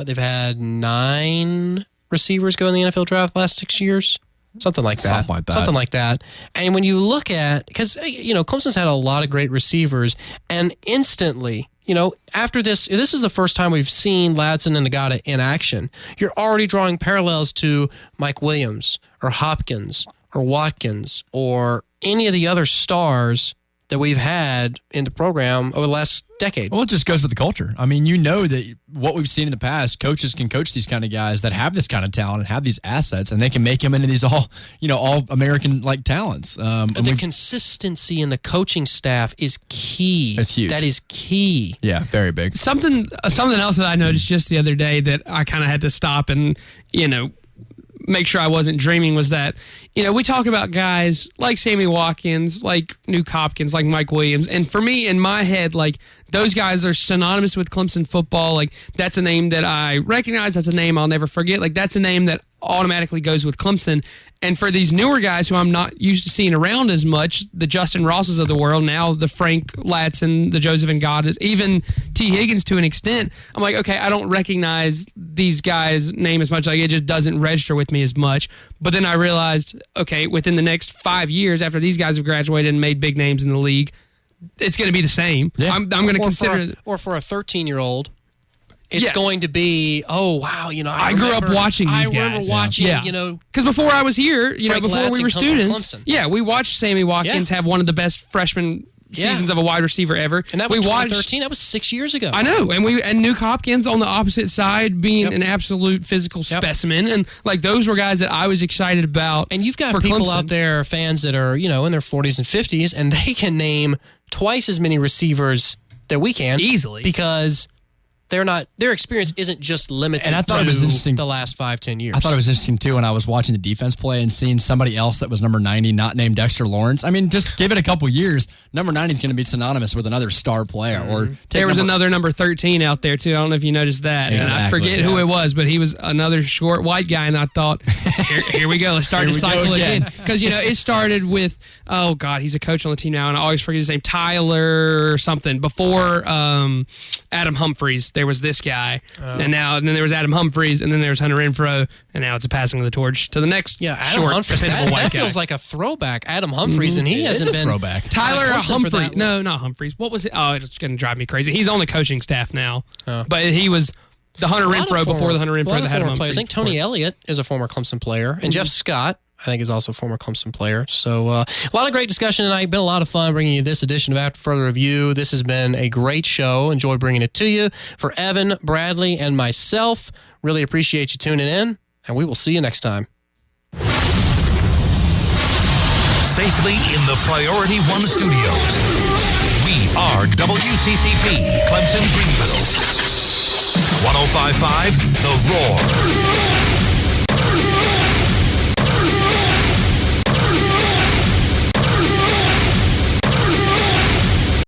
9 receivers go in the NFL draft the last 6 years. Something like that. And when you look at, because, Clemson's had a lot of great receivers, and instantly, after this is the first time we've seen Ladson and Ngata in action. You're already drawing parallels to Mike Williams or Hopkins or Watkins or any of the other stars that we've had in the program over the last decade. Well, it just goes with the culture. I mean, that what we've seen in the past, coaches can coach these kind of guys that have this kind of talent and have these assets, and they can make them into these all American like talents. The consistency in the coaching staff is key. It's huge. That is key. Yeah, very big. Something else that I noticed just the other day that I kind of had to stop and make sure I wasn't dreaming was that, we talk about guys like Sammy Watkins, like Nuke Hopkins, like Mike Williams. And for me, in my head, like, those guys are synonymous with Clemson football. Like, that's a name that I recognize. That's a name I'll never forget. Like, that's a name that automatically goes with Clemson. And for these newer guys who I'm not used to seeing around as much, the Justin Rosses of the world, now the Frank Latson, the Joseph Ngatas, even T. Higgins to an extent, I'm like, okay, I don't recognize these guys' name as much. Like, it just doesn't register with me as much. But then I realized, okay, within the next 5 years, after these guys have graduated and made big names in the league, it's going to be the same. Yeah. I'm going to consider... Or for a 13-year-old, It's Yes. going to be, oh, wow, I grew up watching these guys. I remember watching, because before I was here, Frank before Latz we were and come from students, Clemson. we watched Sammy Watkins have one of the best freshman seasons of a wide receiver ever. And that was we 2013. That was 6 years ago. I know, and Nuke Hopkins on the opposite side being an absolute physical specimen, and like those were guys that I was excited about. And you've got for people Clemson. out there, fans that are in their 40s and 50s, and they can name twice as many receivers that we can easily because their experience isn't just limited And I thought to it was interesting. the last 5-10 years. I thought it was interesting, too, when I was watching the defense play and seeing somebody else that was number 90 not named Dexter Lawrence. I mean, just give it a couple years, number 90 is going to be synonymous with another star player. Or there was another number 13 out there, too. I don't know if you noticed that. Exactly, and I forget who it was, but he was another short white guy, and I thought, here we go. Let's start the cycle again. Because, it started with, oh, God, he's a coach on the team now, and I always forget his name, Tyler something. Before Adam Humphries, there was this guy. And then there was Adam Humphries, and then there was Hunter Renfrow, and now it's a passing of the torch to the next Adam short, Humphries. dependable white That guy. feels like a throwback. Adam Humphries, and he hasn't been throwback. Tyler Clemson for Humphrey. that No, not Humphries. What was it? Oh, it's going to drive me crazy. He's on the coaching staff now, but he was the Hunter Renfrow before the Hunter Renfrow that had him. Players. I think Tony Elliott is a former Clemson player, and Jeff Scott, I think, is also a former Clemson player. So a lot of great discussion tonight. Been a lot of fun bringing you this edition of After Further Review. This has been a great show. Enjoyed bringing it to you. For Evan, Bradley, and myself, really appreciate you tuning in, and we will see you next time. Safely in the Priority One studios. We are WCCP Clemson Greenville. 105.5 The Roar.